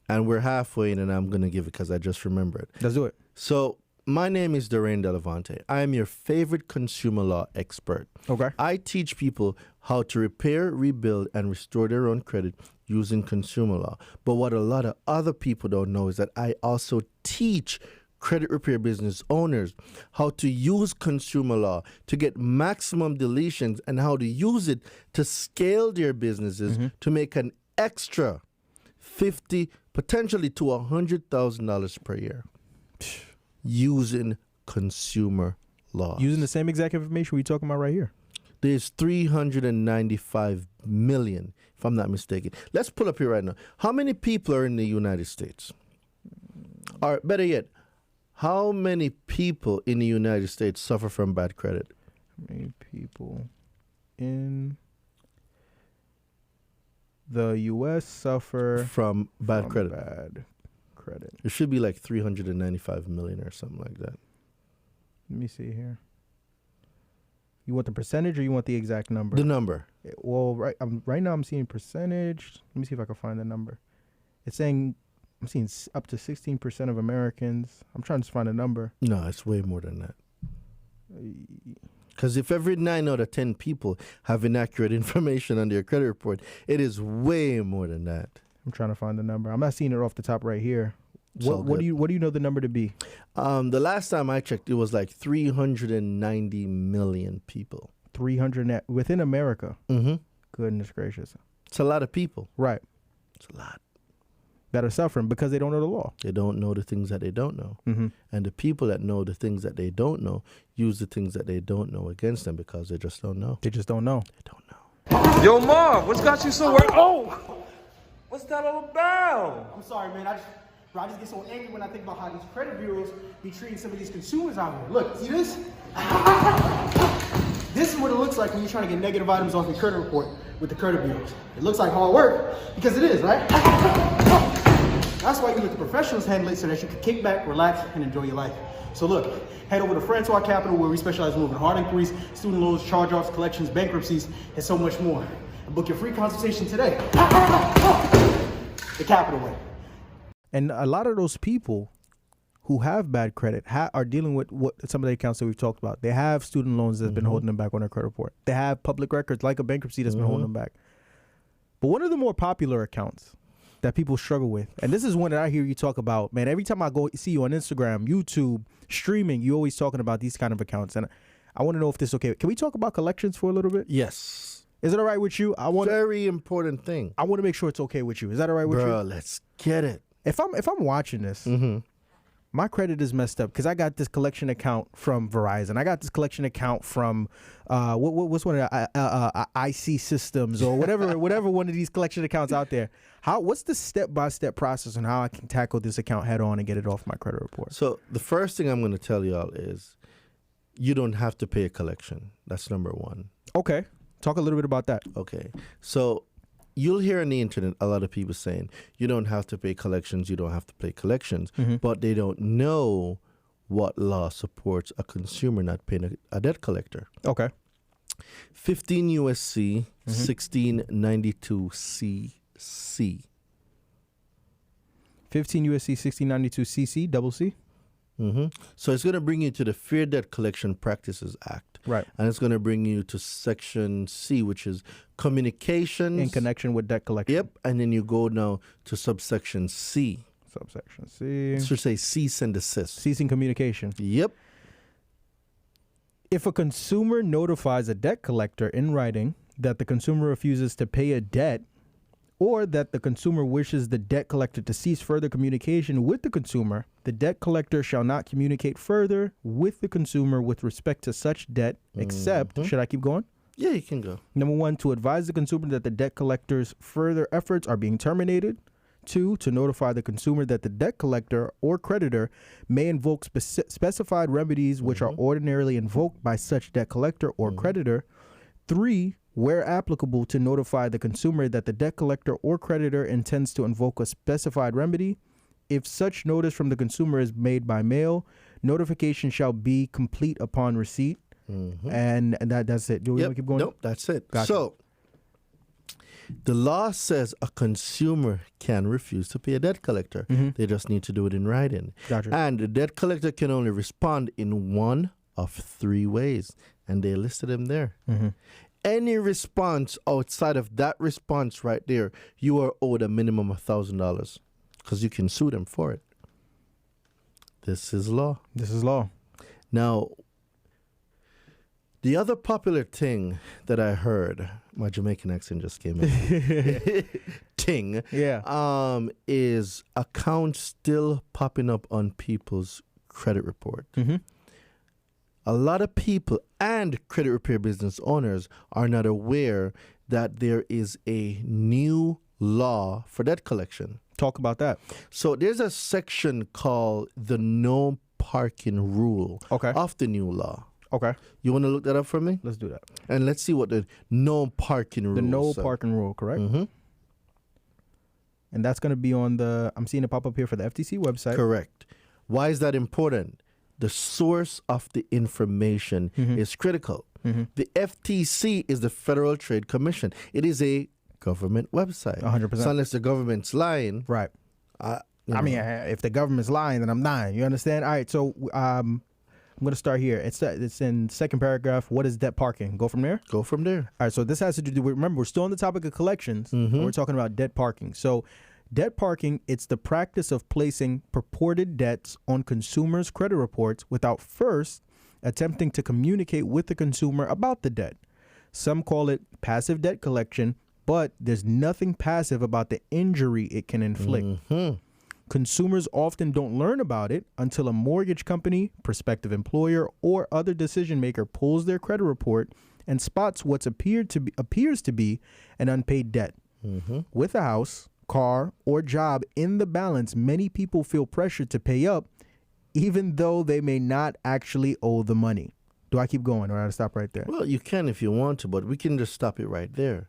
And we're halfway in, and I'm going to give it because I just remembered. Let's do it. So, my name is Darain Delavante. I am your favorite consumer law expert. Okay. I teach people how to repair, rebuild, and restore their own credit using consumer law. But what a lot of other people don't know is that I also teach credit repair business owners how to use consumer law to get maximum deletions and how to use it to scale their businesses to make an extra $50,000, potentially to $100,000 per year using consumer law. Using the same exact information we're talking about right here. There's 395 million, if I'm not mistaken. Let's pull up here right now. How many people are in the United States? Or better yet, how many people in the United States suffer from bad credit? How many people in the U.S. suffer from bad credit? Bad credit. It should be like 395 million or something like that. Let me see here. You want the percentage or you want the exact number? The number. Well, right now I'm seeing percentage. Let me see if I can find the number. It's saying I'm seeing up to 16% of Americans. I'm trying to find a number. No, it's way more than that. Because if every 9 out of 10 people have inaccurate information on their credit report, it is way more than that. I'm trying to find the number. I'm not seeing it off the top right here. What do you know the number to be? The last time I checked, it was like 390 million people. 300 within America. Mm-hmm. Goodness gracious. It's a lot of people. Right. It's a lot. That are suffering because they don't know the law. They don't know the things that they don't know. Mm-hmm. And the people that know the things that they don't know use the things that they don't know against them because they just don't know. They just don't know. They don't know. Yo, Marv, what's got you so worried? Oh! What's that all about? I'm sorry, man. I just get so angry when I think about how these credit bureaus be treating some of these consumers out here. Look, see this? This is what it looks like when you're trying to get negative items off your credit report with the credit bureaus. It looks like hard work because it is, right? That's why you let the professionals handle it so that you can kick back, relax, and enjoy your life. So look, head over to Francois Capital where we specialize in moving hard inquiries, student loans, charge-offs, collections, bankruptcies, and so much more. And book your free consultation today. The Capital way. And a lot of those people who have bad credit are dealing with what some of the accounts that we've talked about. They have student loans that's been holding them back on their credit report. They have public records like a bankruptcy that's been holding them back. But one of the more popular accounts that people struggle with, and this is one that I hear you talk about, man, every time I go see you on Instagram, YouTube, streaming, you're always talking about these kind of accounts. And I want to know if this is okay. Can we talk about collections for a little bit? Yes. Is it all right with you? Very important thing. I want to make sure it's okay with you. Is that all right with you? Bro, let's get it. If I'm watching this, my credit is messed up because I got this collection account from Verizon. I got this collection account from what's one of the IC Systems or whatever one of these collection accounts out there. What's the step-by-step process on how I can tackle this account head on and get it off my credit report? So the first thing I'm going to tell y'all is you don't have to pay a collection. That's number one. Okay. Talk a little bit about that. Okay. So you'll hear on the internet a lot of people saying you don't have to pay collections, you don't have to pay collections, but they don't know what law supports a consumer not paying a debt collector. Okay. 15 USC 1692 CC. 15 USC 1692 CC, double C? So it's going to bring you to the Fair Debt Collection Practices Act. Right. And it's going to bring you to Section C, which is communications. In connection with debt collection. Yep. And then you go now to subsection C. Subsection C. It should say cease and desist. Ceasing communication. Yep. If a consumer notifies a debt collector in writing that the consumer refuses to pay a debt, or that the consumer wishes the debt collector to cease further communication with the consumer, the debt collector shall not communicate further with the consumer with respect to such debt, except, should I keep going? Yeah, you can go. Number 1, to advise the consumer that the debt collector's further efforts are being terminated. 2, to notify the consumer that the debt collector or creditor may invoke specified remedies which are ordinarily invoked by such debt collector or creditor. 3, where applicable, to notify the consumer that the debt collector or creditor intends to invoke a specified remedy. If such notice from the consumer is made by mail, notification shall be complete upon receipt. And that's it. Do we want to keep going? Nope, that's it. Gotcha. So, the law says a consumer can refuse to pay a debt collector. They just need to do it in writing. Gotcha. And the debt collector can only respond in one of 3 ways. And they listed them there. Any response outside of that response right there, you are owed a minimum of $1,000 because you can sue them for it. This is law. This is law. Now, the other popular thing that I heard, my Jamaican accent just came in. Ting. Yeah. Is accounts still popping up on people's credit report. A lot of people and credit repair business owners are not aware that there is a new law for debt collection. Talk about that. So there's a section called the no parking rule of the new law. Okay. You want to look that up for me? Let's do that. And let's see what the no parking rule The no said. parking rule, correct? And that's going to be on the, I'm seeing it pop up here for the FTC website. Correct. Why is that important? The source of the information is critical. The FTC is the Federal Trade Commission. It is a government website. 100%. So unless the government's lying, Right. you I mean, know. if the government's lying, then I'm lying. You understand? All right. So I'm going to start here. It's in second paragraph. What is debt parking? Go from there. Go from there. All right. So this has to do with, remember, we're still on the topic of collections. And we're talking about debt parking. So debt parking, it's the practice of placing purported debts on consumers' credit reports without first attempting to communicate with the consumer about the debt. Some call it passive debt collection, but there's nothing passive about the injury it can inflict. Consumers often don't learn about it until a mortgage company, prospective employer, or other decision maker pulls their credit report and spots what appears to be an unpaid debt. With a house, car, or job in the balance, many people feel pressured to pay up even though they may not actually owe the money. Do I keep going or do I stop right there? Well, you can if you want to, but we can just stop it right there.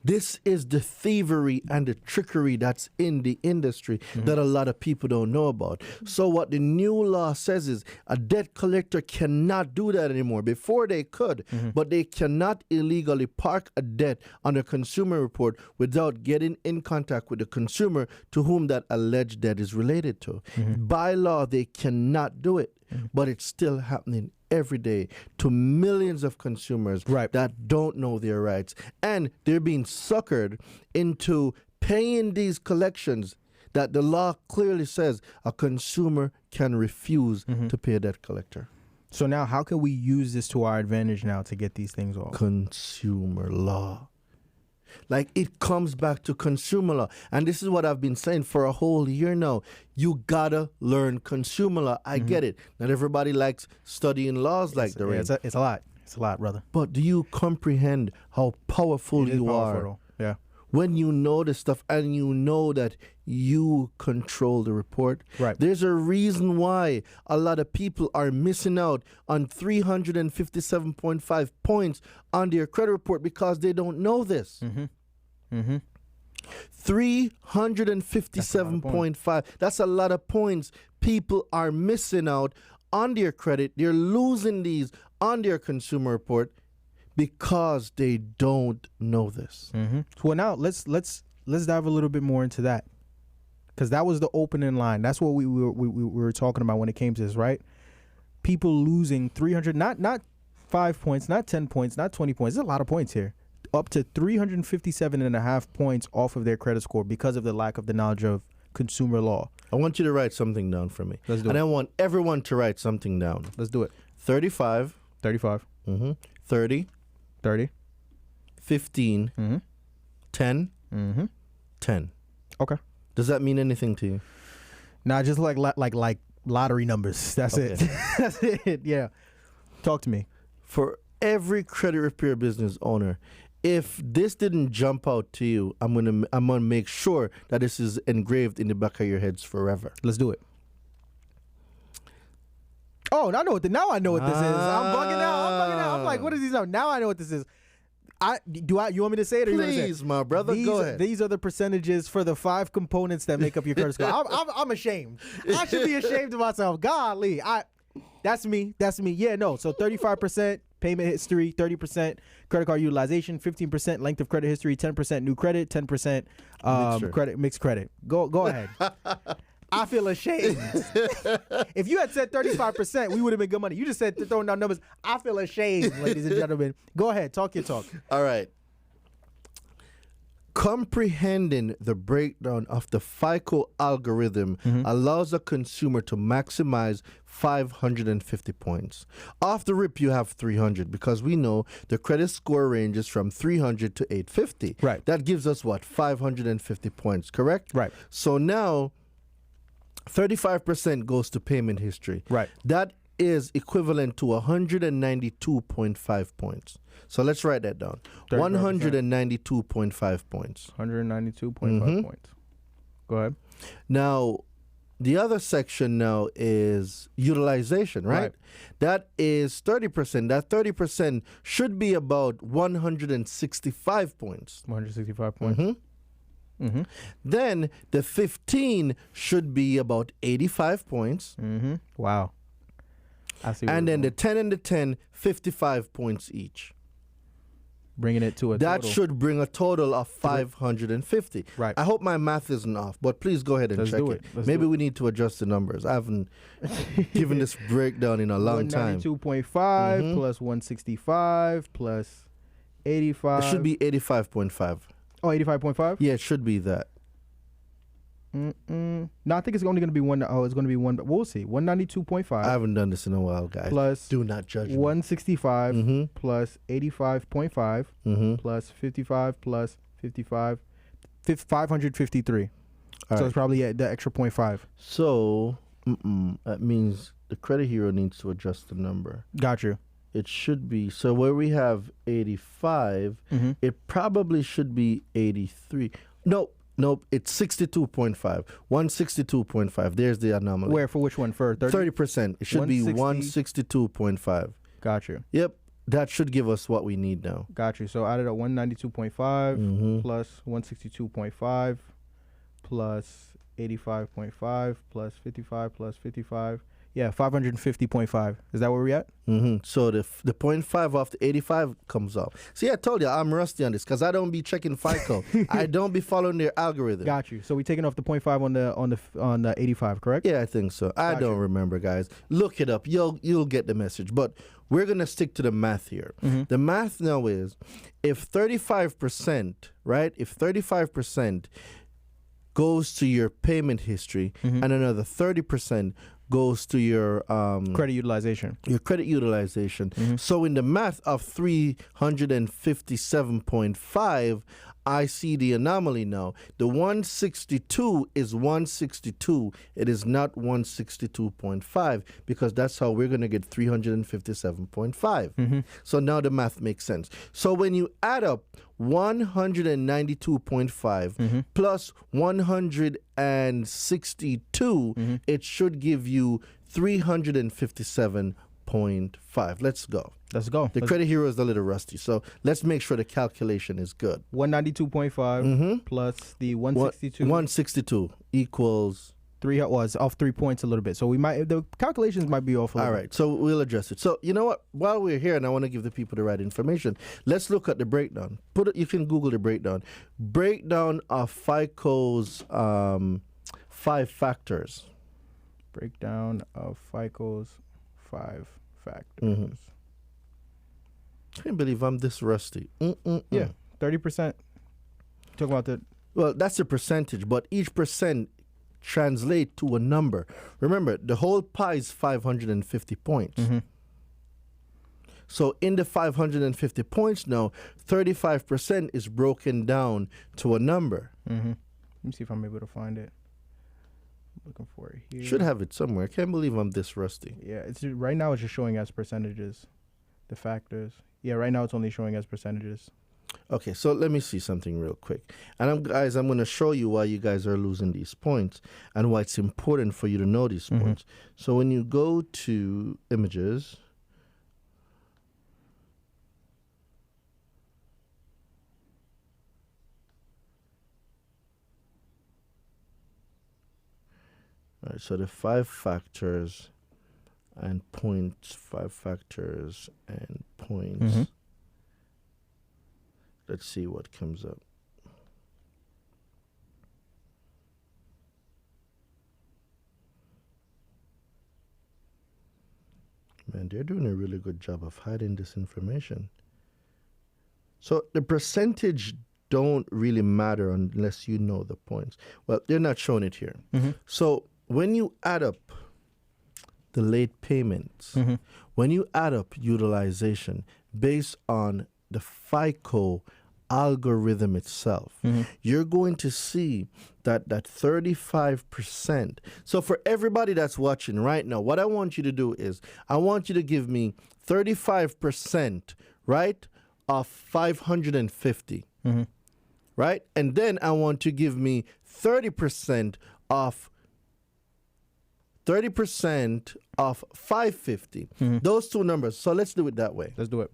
This is the thievery and the trickery that's in the industry that a lot of people don't know about. So what the new law says is a debt collector cannot do that anymore. Before they could, but they cannot illegally park a debt on a consumer report without getting in contact with the consumer to whom that alleged debt is related to. By law, they cannot do it, but it's still happening every day to millions of consumers that don't know their rights, and they're being suckered into paying these collections that the law clearly says a consumer can refuse to pay a debt collector. So now how can we use this to our advantage now to get these things off? Consumer law. Like, it comes back to consumer law. And this is what I've been saying for a whole year now. You gotta learn consumer law. I get it. Not everybody likes studying laws like the rain. It's a lot. It's a lot, brother. But do you comprehend how powerful It is you powerful, are though. Yeah. when you know this stuff and you know that you control the report? Right. There's a reason why a lot of people are missing out on 357.5 points on their credit report because they don't know this. 357.5. That's a lot of points. People are missing out on their credit. They're losing these on their consumer report because they don't know this. Well, now let's dive a little bit more into that, because that was the opening line. That's what we were talking about when it came to this, right? People losing 300, not 5 points, not 10 points, not 20 points. There's a lot of points here. Up to 357.5 points off of their credit score because of the lack of the knowledge of consumer law. I want you to write something down for me. Let's do and it. I want everyone to write something down. Let's do it. 35, 35. 30, 30. 15, Mm-hmm. 10, Mm-hmm. 10. Okay. Does that mean anything to you? Nah, just like lottery numbers. That's it. Okay. That's it. Yeah. Talk to me. For every credit repair business owner, if this didn't jump out to you, I'm gonna make sure that this is engraved in the back of your heads forever. Let's do it. Oh, now I know what now I know what this is. I'm bugging out. I'm like, what is these now? Now I know what this is. You want me to say it or you want to say it? Please, my brother, go ahead. These are the percentages for the 5 components that make up your credit score. I'm ashamed. I should be ashamed of myself. Golly, that's me. Yeah, no. So 35% payment history, 30% credit card utilization, 15% length of credit history, 10% new credit, 10% mixed credit. Go ahead. I feel ashamed. If you had said 35%, we would have been good money. You just said throwing down numbers. I feel ashamed, ladies and gentlemen. Go ahead, talk your talk. All right. Comprehending the breakdown of the FICO algorithm allows a consumer to maximize 550 points. Off the rip, you have 300 because we know the credit score ranges from 300 to 850. Right. That gives us what? 550 points, correct? Right. So now 35% goes to payment history. Right. That is equivalent to 192.5 points. So let's write that down. 192.5 points. 192.5 points. Go ahead. Now, the other section now is utilization, right? That is 30%. That 30% should be about 165 points. 165 points. Then the 15 should be about 85 points. Wow. I see. And then the 10 and the 10, 55 points each. Bringing it to a That total. should bring a total of 550. Right. I hope my math isn't off, but please go ahead and Let's check do it. it. Maybe we need to adjust the numbers. I haven't given this breakdown in a long time. 192.5 plus 165 plus 85. It should be 85.5. Oh, 85.5? Yeah, it should be that. No, I think it's only going to be one. Oh, it's going to be one. We'll see. 192.5. I haven't done this in a while, guys. Plus do not judge me. 165 plus 85.5 plus 55 plus 55. 553. All So right. it's probably the extra 0.5. So that means the credit hero needs to adjust the number. Got you. It should be, so where we have 85, it probably should be 83. Nope, it's 62.5. 162.5. There's the anomaly. Where, for which one? For 30? 30%. It should be 162.5. Got you. Yep, that should give us what we need now. Got you. So added up 192.5 plus 162.5 plus 85.5 plus 55 plus 55. Yeah, 550.5. Is that where we're at? So the 0.5 off the 85 comes off. See, I told you I'm rusty on this because I don't be checking FICO. I don't be following their algorithm. Got you. So we taking off the 0.5 on the 85, correct? Yeah, I think so. I don't remember, guys. Look it up. You'll get the message. But we're gonna stick to the math here. The math now is if 35%, right? If 35% goes to your payment history and another 30% goes to your Credit utilization. Your credit utilization. So in the math of 357.5, I see the anomaly now. The 162 is 162. It is not 162.5 because that's how we're going to get 357.5. So now the math makes sense. So when you add up 192.5 plus 162, it should give you 357.5. Let's go. Let's go. The credit hero is a little rusty, so let's make sure the calculation is good. 192.5 plus the 162. 162 equals... It's off 3 points a little bit. So the calculations might be off a little All right, so we'll adjust it. So you know what? While we're here, and I want to give the people the right information, let's look at the breakdown. You can Google the breakdown. Breakdown of FICO's 5 factors. Breakdown of FICO's 5 factors. I can't believe I'm this rusty. Yeah, 30%. Talk about the... Well, that's a percentage, but each percent translate to a number. Remember, the whole pie is 550 points. So in the 550 points now, 35% is broken down to a number. Mm-hmm. Let me see if I'm able to find it. Looking for it here. Should have it somewhere. I can't believe I'm this rusty. Yeah, it's right now it's just showing as percentages, the factors. Yeah, right now it's only showing as percentages. Okay, so let me see something real quick. And I'm going to show you why you guys are losing these points and why it's important for you to know these points. So when you go to images, all right, so the 5 factors and points, 5 factors and points. Let's see what comes up. Man, they're doing a really good job of hiding this information. So the percentage don't really matter unless you know the points. Well, they're not showing it here. So when you add up the late payments, when you add up utilization based on the FICO algorithm itself, you're going to see that 35%. So for everybody that's watching right now, what I want you to do is I want you to give me 35%, right, of 550, right? And then I want to give me 30% of 550. Those two numbers. So let's do it that way. Let's do it.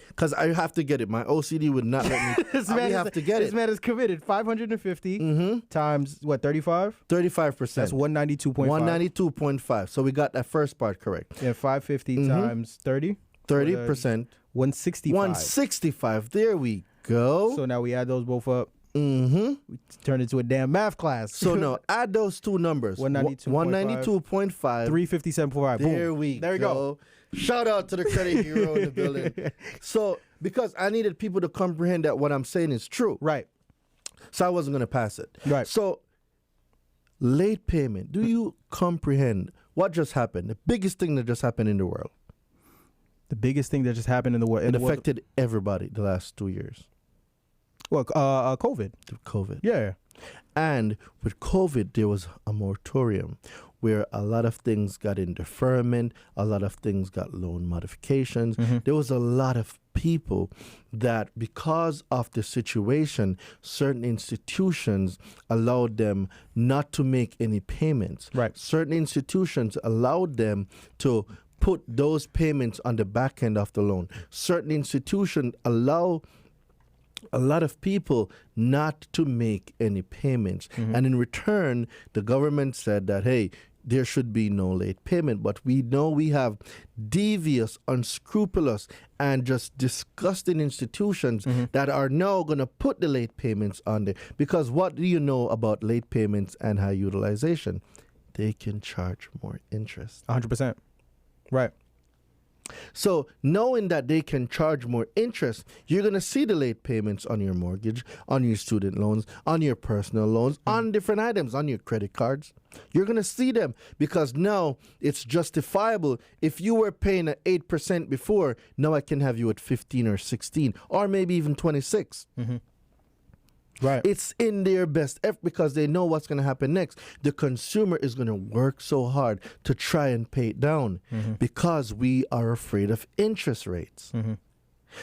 Because I have to get it. My OCD would not let me. I have to get This man is committed. 550 times what? 35. 35%. That's 192.5. 192.5. So we got that first part correct. Yeah, 550 times 30. 30%. 165. 165. There we go. So now we add those both up. Mm-hmm. We turn it into a damn math class. So now add those two numbers. 192.5. 357.5. There we There we go. Shout out to the credit hero in the building. So, because I needed people to comprehend that what I'm saying is true. Right. So I wasn't going to pass it. Right. So, late payment. Do you comprehend what just happened? The biggest thing that just happened in the world. The biggest thing that just happened in the world. It affected everybody the last 2 years. Well, COVID. COVID. Yeah. And with COVID, there was a moratorium where a lot of things got in deferment, a lot of things got loan modifications. There was a lot of people that, because of the situation, certain institutions allowed them not to make any payments. Right. Certain institutions allowed them to put those payments on the back end of the loan. Certain institutions allow a lot of people not to make any payments. And in return, the government said that, hey, there should be no late payment. But we know we have devious, unscrupulous, and just disgusting institutions that are now going to put the late payments on there. Because what do you know about late payments and high utilization? They can charge more interest. 100%. Right. So knowing that they can charge more interest, you're going to see the late payments on your mortgage, on your student loans, on your personal loans, on different items, on your credit cards. You're going to see them because now it's justifiable. If you were paying at 8% before, now I can have you at 15 or 16 or maybe even 26. Right. It's in their best effort because they know what's going to happen next. The consumer is going to work so hard to try and pay it down because we are afraid of interest rates.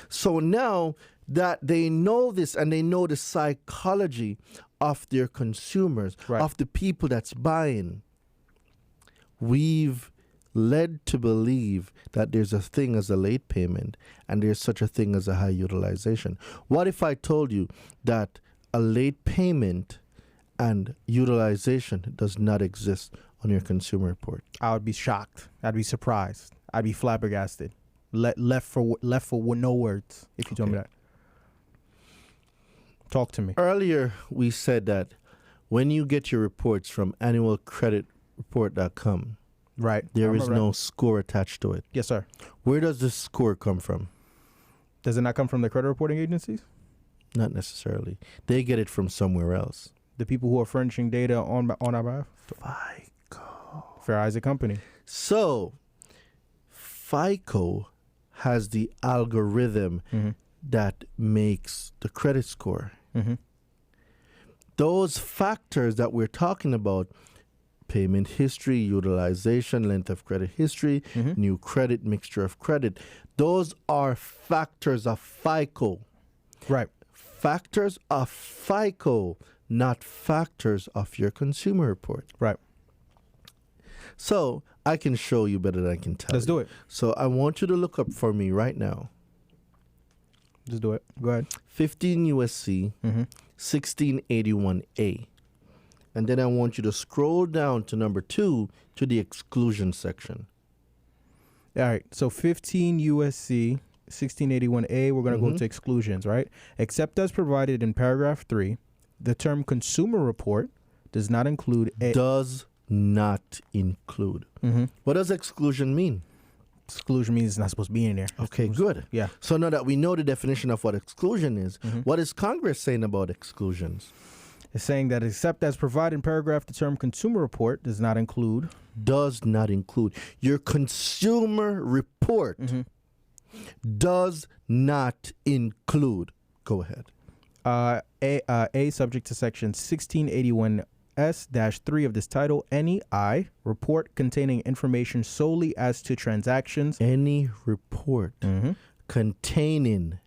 So now that they know this and they know the psychology of their consumers, of the people that's buying, we've led to believe that there's a thing as a late payment and there's such a thing as a high utilization. What if I told you that a late payment and utilization does not exist on your consumer report? I would be shocked. I'd be surprised. I'd be flabbergasted. Left for no words if you told me that. Talk to me. Earlier, we said that when you get your reports from annualcreditreport.com, right, there is no score attached to it. Yes, sir. Where does this score come from? Does it not come from the credit reporting agencies? Not necessarily. They get it from somewhere else. The people who are furnishing data on our behalf? FICO. Fair Isaac Company. So, FICO has the algorithm that makes the credit score. Those factors that we're talking about, payment history, utilization, length of credit history, new credit, mixture of credit, those are factors of FICO. Right. Factors of FICO, not factors of your consumer report. Right. So I can show you better than I can tell Let's you. do it. So I want you to look up for me right now. Just do it. Go ahead. 15 USC 1681A. And then I want you to scroll down to number 2 to the exclusion section. All right. So 15 USC 1681A, we're going to go to exclusions, right? Except as provided in paragraph 3, the term consumer report does not include a... Does not include. What does exclusion mean? Exclusion means it's not supposed to be in there. Okay, good. Yeah. So now that we know the definition of what exclusion is, what is Congress saying about exclusions? It's saying that except as provided in paragraph, the term consumer report does not include... Does not include. Your consumer report does not include. Go ahead. A subject to section 1681S-3 of this title, any report containing information solely as to transactions. Any report containing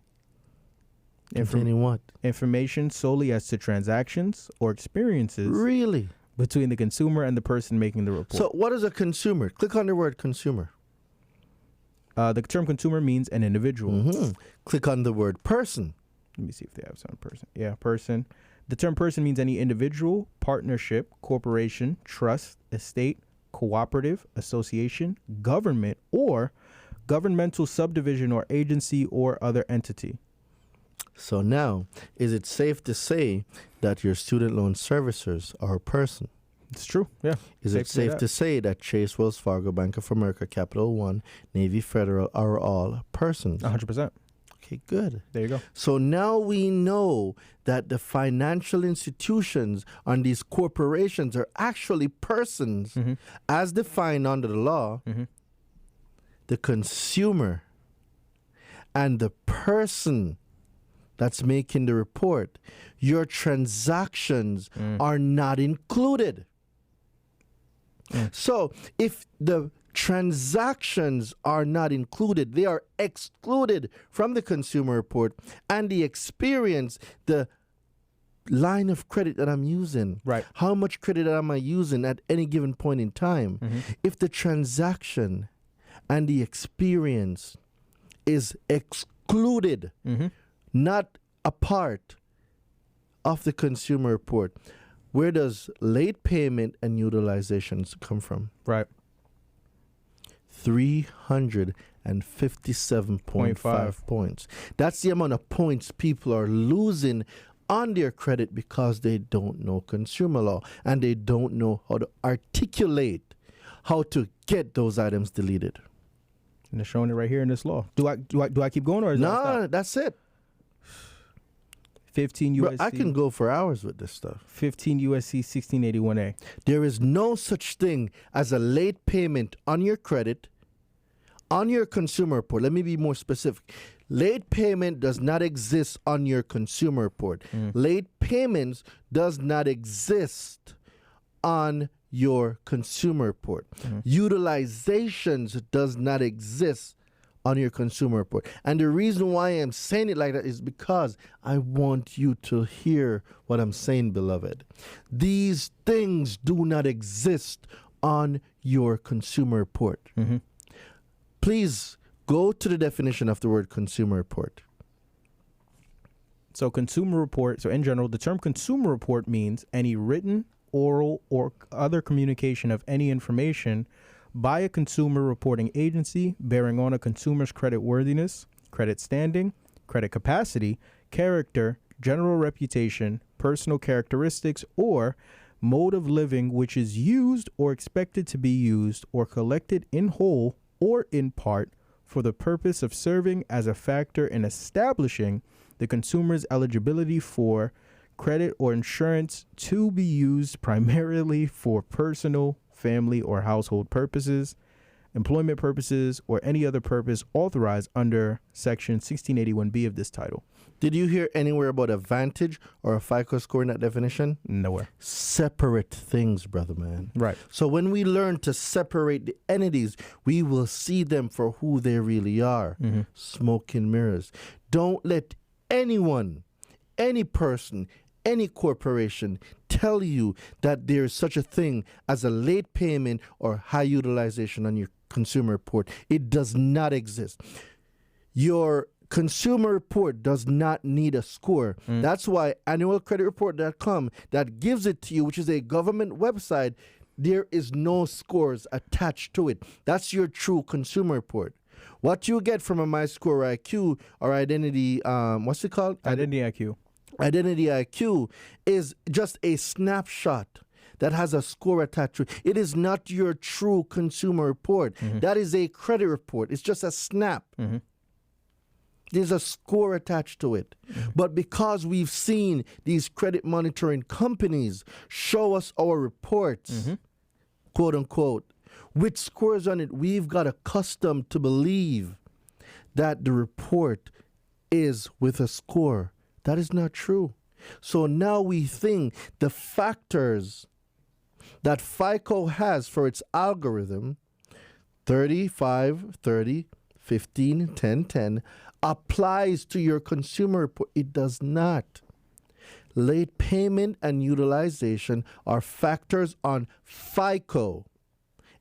what? Information solely as to transactions or experiences Really? between the consumer and the person making the report. So what is a consumer? Click on the word consumer. The term consumer means an individual. Click on the word person. Let me see if they have some person. Yeah, person. The term person means any individual, partnership, corporation, trust, estate, cooperative, association, government, or governmental subdivision or agency or other entity. So now, is it safe to say that your student loan servicers are a person? It's true. Yeah. Is it safe to say that Chase, Wells Fargo, Bank of America, Capital One, Navy Federal are all persons? 100%. Okay, good. There you go. So now we know that the financial institutions and these corporations are actually persons as defined under the law. The consumer and the person that's making the report, your transactions are not included. So if the transactions are not included, they are excluded from the consumer report, and the experience, the line of credit that I'm using, Right. how much credit am I using at any given point in time, if the transaction and the experience is excluded, not a part of the consumer report, where does late payment and utilizations come from? Right. 357.5 points. That's the amount of points people are losing on their credit because they don't know consumer law and they don't know how to articulate how to get those items deleted. And they're showing it right here in this law. Do I keep going or is that No, stop? that's it. 15 Bro, USC. I can go for hours with this stuff. 15 USC 1681A. There is no such thing as a late payment on your credit, on your consumer report. Let me be more specific. Late payment does not exist on your consumer report. Late payments does not exist on your consumer report. Utilizations does not exist on your consumer report. And the reason why I'm saying it like that is because I want you to hear what I'm saying, beloved. These things do not exist on your consumer report. Please go to the definition of the word consumer report. So consumer report, so in general, the term consumer report means any written, oral, or other communication of any information by a consumer reporting agency bearing on a consumer's credit worthiness, credit standing, credit capacity, character, general reputation, personal characteristics, or mode of living which is used or expected to be used or collected in whole or in part for the purpose of serving as a factor in establishing the consumer's eligibility for credit or insurance to be used primarily for personal, family, or household purposes, employment purposes, or any other purpose authorized under Section 1681B of this title. Did you hear anywhere about a Vantage or a FICO score in that definition? Nowhere. Separate things, brother man. Right. So when we learn to separate the entities, we will see them for who they really are. Smoke and mirrors. Don't let anyone, any person, any corporation tell you that there is such a thing as a late payment or high utilization on your consumer report. It does not exist. Your consumer report does not need a score. That's why annualcreditreport.com, that gives it to you, which is a government website, there is no scores attached to it. That's your true consumer report. What you get from a MyScore IQ or Identity, what's it called? Identity IQ. Identity IQ is just a snapshot that has a score attached to it. It is not your true consumer report. That is a credit report. It's just a snap. There's a score attached to it. But because we've seen these credit monitoring companies show us our reports, quote unquote, with scores on it, we've got accustomed to believe that the report is with a score. That is not true. So now we think the factors that FICO has for its algorithm, 35, 30, 15, 10, 10, applies to your consumer report. It does not. Late payment and utilization are factors on FICO.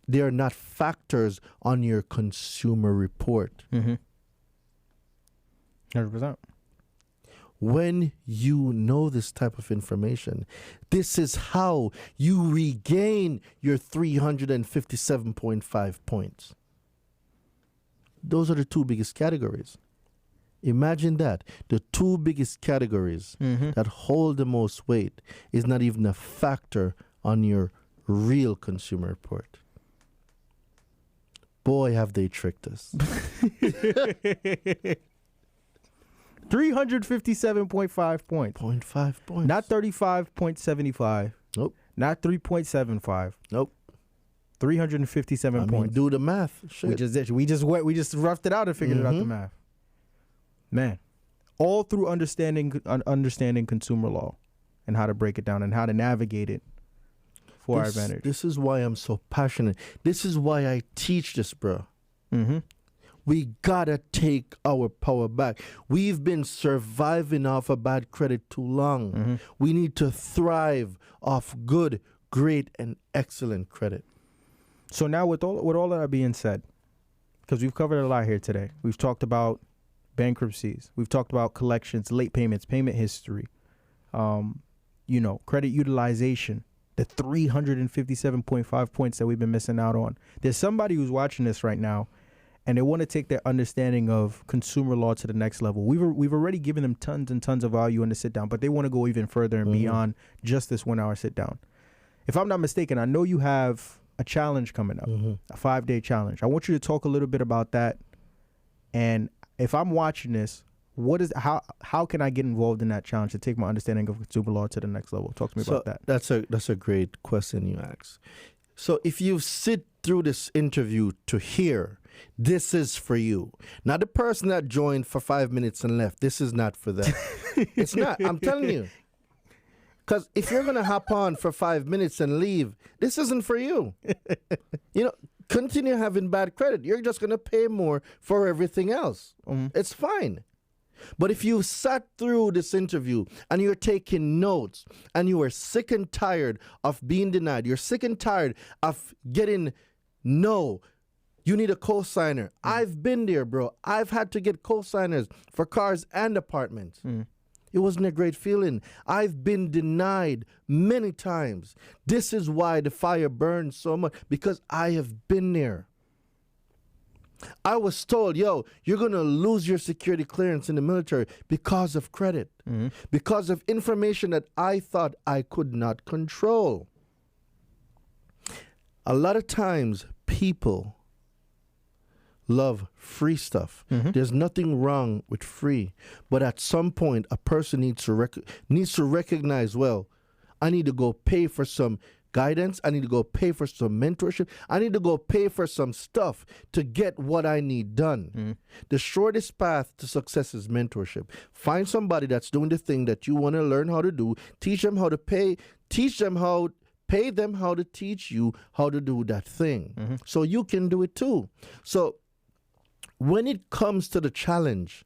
They are not factors on your consumer report. 100%. When you know this type of information, this is how you regain your 357.5 points. Those are the two biggest categories. Imagine that. The two biggest categories that hold the most weight is not even a factor on your real consumer report. Boy, have they tricked us. 357.5 points. 0.5 points. Not 35.75. Nope. Not 3.75. Nope. 357 I mean, points. do the math. Shit. We just roughed it out and figured it out the math. Man, all through understanding consumer law and how to break it down and how to navigate it for our advantage. This is why I'm so passionate. This is why I teach this, bro. We gotta take our power back. We've been surviving off a bad credit too long. We need to thrive off good, great, and excellent credit. So now with all of that being said, because we've covered a lot here today. We've talked about bankruptcies. We've talked about collections, late payments, payment history, credit utilization, the 357.5 points that we've been missing out on. There's somebody who's watching this right now and they want to take their understanding of consumer law to the next level. We've already given them tons and tons of value in the sit down, but they want to go even further and beyond just this 1 hour sit down. If I'm not mistaken, I know you have a challenge coming up, a 5-day challenge. I want you to talk a little bit about that. And if I'm watching this, how can I get involved in that challenge to take my understanding of consumer law to the next level? Talk to me about that. That's a great question you ask. So if you sit through this interview to hear, this is for you. Not the person that joined for 5 minutes and left. This is not for them. It's not. I'm telling you. Because if you're going to hop on for 5 minutes and leave, this isn't for you. Continue having bad credit. You're just going to pay more for everything else. It's fine. But if you sat through this interview and you're taking notes and you are sick and tired of being denied, you're sick and tired of getting no, you need a cosigner. I've been there, bro. I've had to get cosigners for cars and apartments. It wasn't a great feeling. I've been denied many times. This is why the fire burns so much, because I have been there. I was told, you're going to lose your security clearance in the military because of credit, because of information that I thought I could not control. A lot of times, people love free stuff. There's nothing wrong with free, but at some point, a person needs to recognize, well, I need to go pay for some guidance. I need to go pay for some mentorship. I need to go pay for some stuff to get what I need done. The shortest path to success is mentorship. Find somebody that's doing the thing that you want to learn how to do. Teach them how to pay. Pay them how to teach you how to do that thing, so you can do it too. So when it comes to the challenge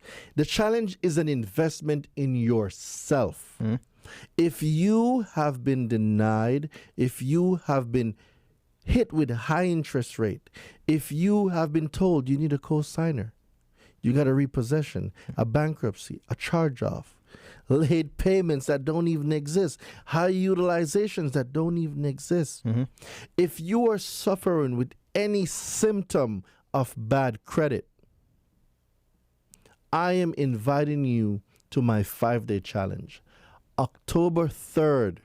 is an investment in yourself. If you have been denied, if you have been hit with a high interest rate, if you have been told you need a co-signer, you got a repossession, a bankruptcy, a charge-off, late payments that don't even exist, high utilizations that don't even exist. If you are suffering with any symptom of bad credit, I am inviting you to my 5-day challenge, October 3rd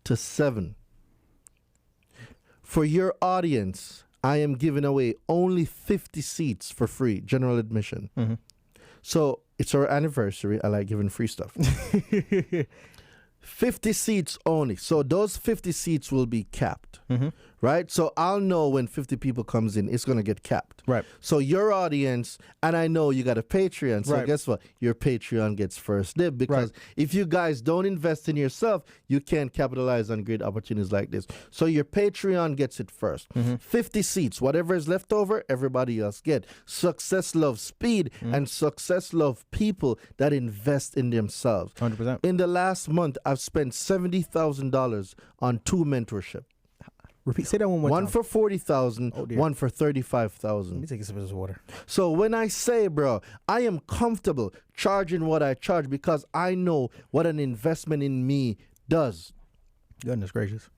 to 7th. For your audience, I am giving away only 50 seats for free, general admission. So it's our anniversary. I like giving free stuff. 50 seats only. So those 50 seats will be capped, right? So I'll know when 50 people comes in, it's going to get capped. Right. So your audience, and I know you got a Patreon, so guess what? Your Patreon gets first dib, because if you guys don't invest in yourself, you can't capitalize on great opportunities like this. So your Patreon gets it first. 50 seats, whatever is left over, everybody else get. Success loves speed, and success loves people that invest in themselves. 100%. In the last month, I've spent $70,000 on 2 mentorship. Repeat. Say that one more One time. for 40,000, one for Let 35,000. me take a sip of this water. So when I say, bro, I am comfortable charging what I charge because I know what an investment in me does. Goodness gracious.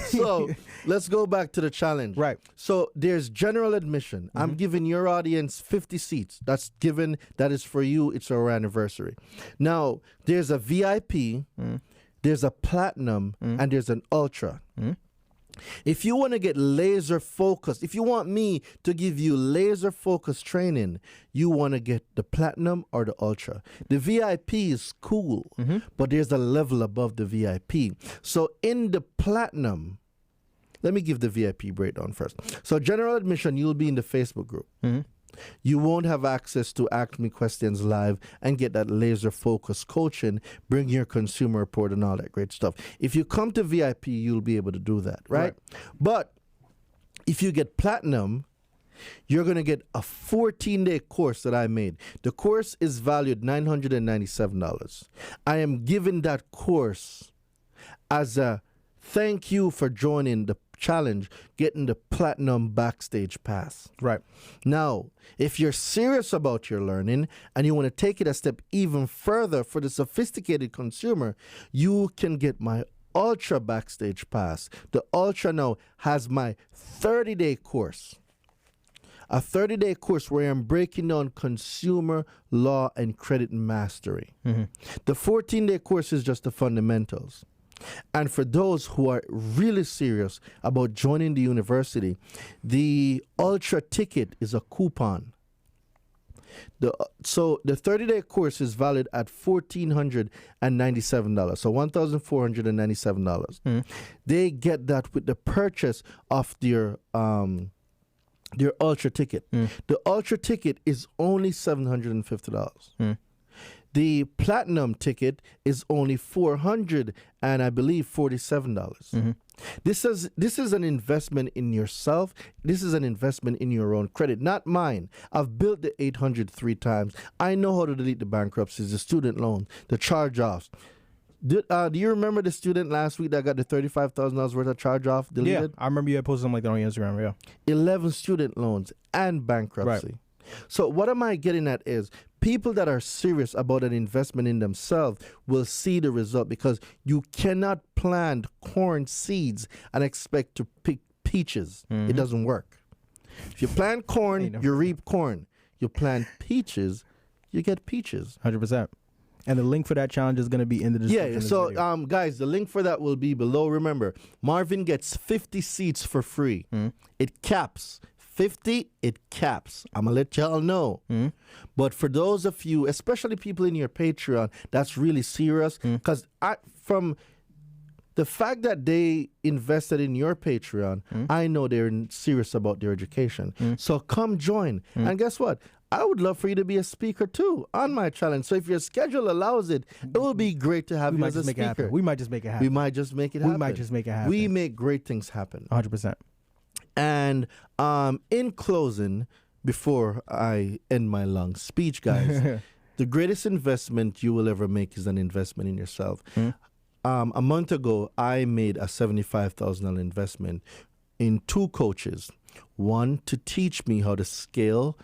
So let's go back to the challenge. Right. So there's general admission. I'm giving your audience 50 seats. That's given. That is for you. It's our anniversary. Now, there's a VIP, there's a platinum, and there's an ultra. If you want to get laser focused, if you want me to give you laser focused training, you want to get the platinum or the ultra. The VIP is cool, but there's a level above the VIP. So in the platinum, let me give the VIP breakdown first. So general admission, you'll be in the Facebook group. You won't have access to Ask Me Questions live and get that laser focused coaching, bring your consumer report and all that great stuff. If you come to VIP, you'll be able to do that, right? But if you get platinum, you're going to get a 14-day course that I made. The course is valued $997. I am giving that course as a thank you for joining the challenge, getting the platinum backstage pass. Right. Now, if you're serious about your learning and you want to take it a step even further for the sophisticated consumer, you can get my ultra backstage pass. The ultra now has my 30-day course. A 30-day course where I'm breaking down consumer law and credit mastery. The 14-day course is just the fundamentals. And for those who are really serious about joining the university, the ultra ticket is a coupon. So the 30-day course is valid at $1,497, so $1,497. They get that with the purchase of their ultra ticket. The ultra ticket is only $750. The platinum ticket is only $400 and I believe $47. This is an investment in yourself. This is an investment in your own credit, not mine. I've built the 800 3 times. I know how to delete the bankruptcies, the student loans, the charge-offs. Do you remember the student last week that got the $35,000 worth of charge-off deleted? Yeah, I remember you had posted something like that on your Instagram. Yeah, 11 student loans and bankruptcy. Right. So what am I getting at is people that are serious about an investment in themselves will see the result, because you cannot plant corn seeds and expect to pick peaches. It doesn't work. If you plant corn, you reap corn. You plant peaches, you get peaches. 100%. And the link for that challenge is going to be in the description. Yeah, so guys, the link for that will be below. Remember, Marvin gets 50 seats for free. It caps 50, it caps. I'm going to let y'all know. But for those of you, especially people in your Patreon, that's really serious, because the fact that they invested in your Patreon, I know they're serious about their education. So come join. And guess what? I would love for you to be a speaker too on my challenge. So if your schedule allows it, it will be great to have We you might as a just make it speaker. happen. We might just make it happen. We might just make it happen. We might just make it happen. We make great things happen. 100%. And in closing, before I end my long speech, guys, the greatest investment you will ever make is an investment in yourself. A month ago, I made a $75,000 investment in 2 coaches. One to teach me how to scale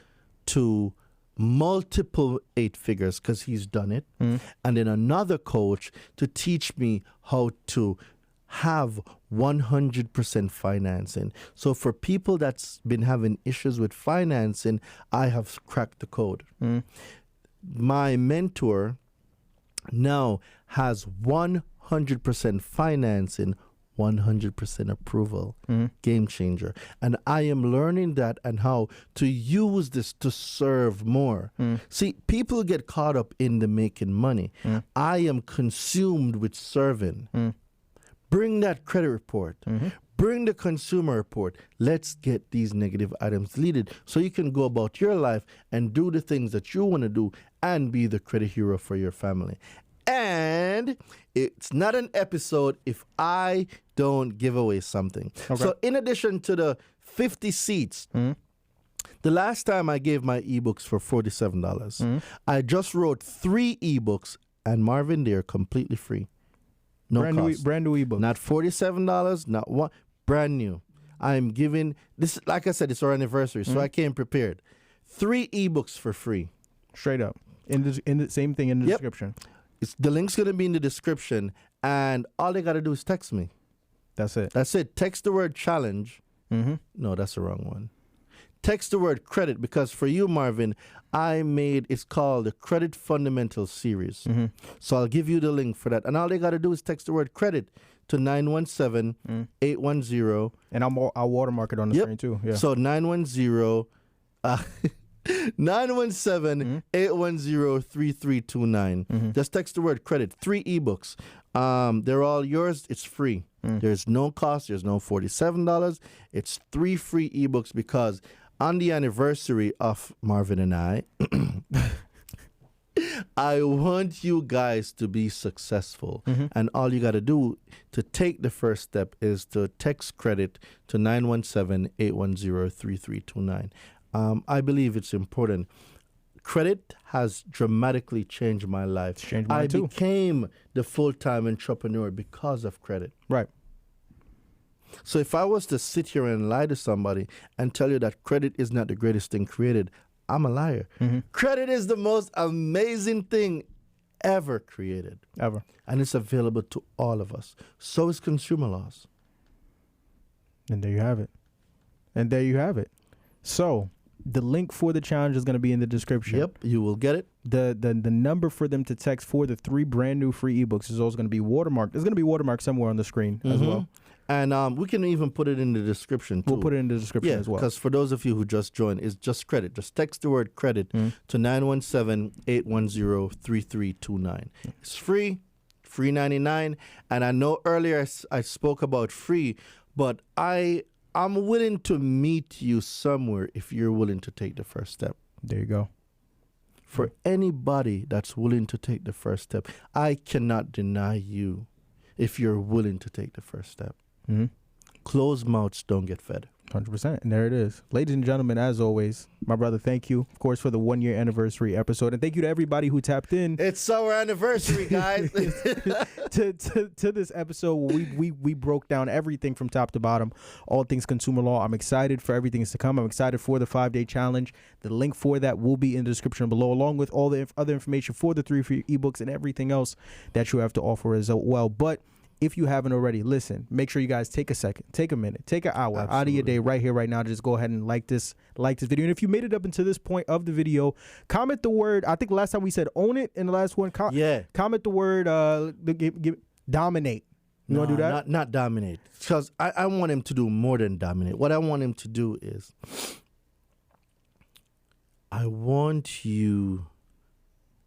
to multiple 8 figures, because he's done it. And then another coach to teach me how to have 100% financing. So for people that's been having issues with financing, I have cracked the code. My mentor now has 100% financing, 100% approval. Game changer. And I am learning that and how to use this to serve more. See, people get caught up in the making money. I am consumed with serving. Bring that credit report. Bring the consumer report. Let's get these negative items deleted so you can go about your life and do the things that you want to do and be the credit hero for your family. And it's not an episode if I don't give away something. So in addition to the 50 seats, the last time I gave my ebooks for $47, I just wrote 3 ebooks, and Marvin, they're completely free. No cost. Brand new ebook. Not $47, not one. Brand new. I'm giving this, like I said, it's our anniversary, so I came prepared. 3 ebooks for free. Straight up. In the same thing in the description. The link's going to be in the description, and all they got to do is text me. That's it. That's it. Text the word challenge. No, that's the wrong one. Text the word credit, because for you, Marvin, it's called the Credit Fundamentals Series. So I'll give you the link for that. And all they got to do is text the word credit to 917-810. And I'll watermark it on the screen too. Yeah. So 910-810-3329. Just text the word credit. 3 ebooks. They're all yours. It's free. There's no cost. There's no $47. It's 3 free ebooks, because on the anniversary of Marvin and I, I want you guys to be successful. And all you got to do to take the first step is to text credit to 917-810-3329. I believe it's important. Credit has dramatically changed my life. Changed mine too. I became the full-time entrepreneur because of credit. Right. So if I was to sit here and lie to somebody and tell you that credit is not the greatest thing created, I'm a liar. Credit is the most amazing thing ever created. Ever. And it's available to all of us. So is consumer laws. And there you have it. And there you have it. So the link for the challenge is going to be in the description. Yep, you will get it. The number for them to text for the 3 brand new free ebooks is also going to be watermarked. There's going to be watermarked somewhere on the screen as well. And we can even put it in the description too. We'll put it in the description as well. Because for those of you who just joined, it's just credit. Just text the word credit to 917-810-3329. It's free, free 99. And I know earlier I spoke about free, but I'm willing to meet you somewhere if you're willing to take the first step. There you go. For anybody that's willing to take the first step, I cannot deny you if you're willing to take the first step. Closed mouths don't get fed. 100%. And there it is. Ladies and gentlemen, as always, my brother, thank you, of course, for the 1-year anniversary episode. And thank you to everybody who tapped in. It's our anniversary, guys. to this episode, we broke down everything from top to bottom, all things consumer law. I'm excited for everything to come. I'm excited for the 5-day challenge. The link for that will be in the description below, along with all the other information for the 3 free ebooks and everything else that you have to offer as well. But if you haven't already, listen, make sure you guys take a second, take a minute, take an hour out of your day right here, right now. Just go ahead and like this video. And if you made it up until this point of the video, comment the word. I think last time we said own it in the last one. Comment the word dominate. You want to do that? Not dominate. Because I want him to do more than dominate. What I want him to do is I want you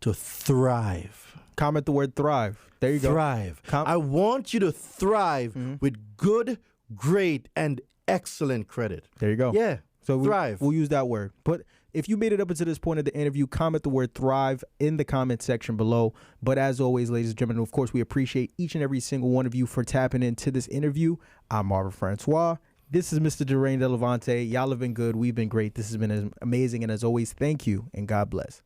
to thrive. Comment the word thrive. There you go. Thrive. I want you to thrive with good, great, and excellent credit. There you go. Yeah. So thrive. We'll use that word. But if you made it up until this point of the interview, comment the word thrive in the comment section below. But as always, ladies and gentlemen, of course, we appreciate each and every single one of you for tapping into this interview. I'm Marvin Francois. This is Mr. Durain Delevante. Y'all have been good. We've been great. This has been amazing. And as always, thank you and God bless.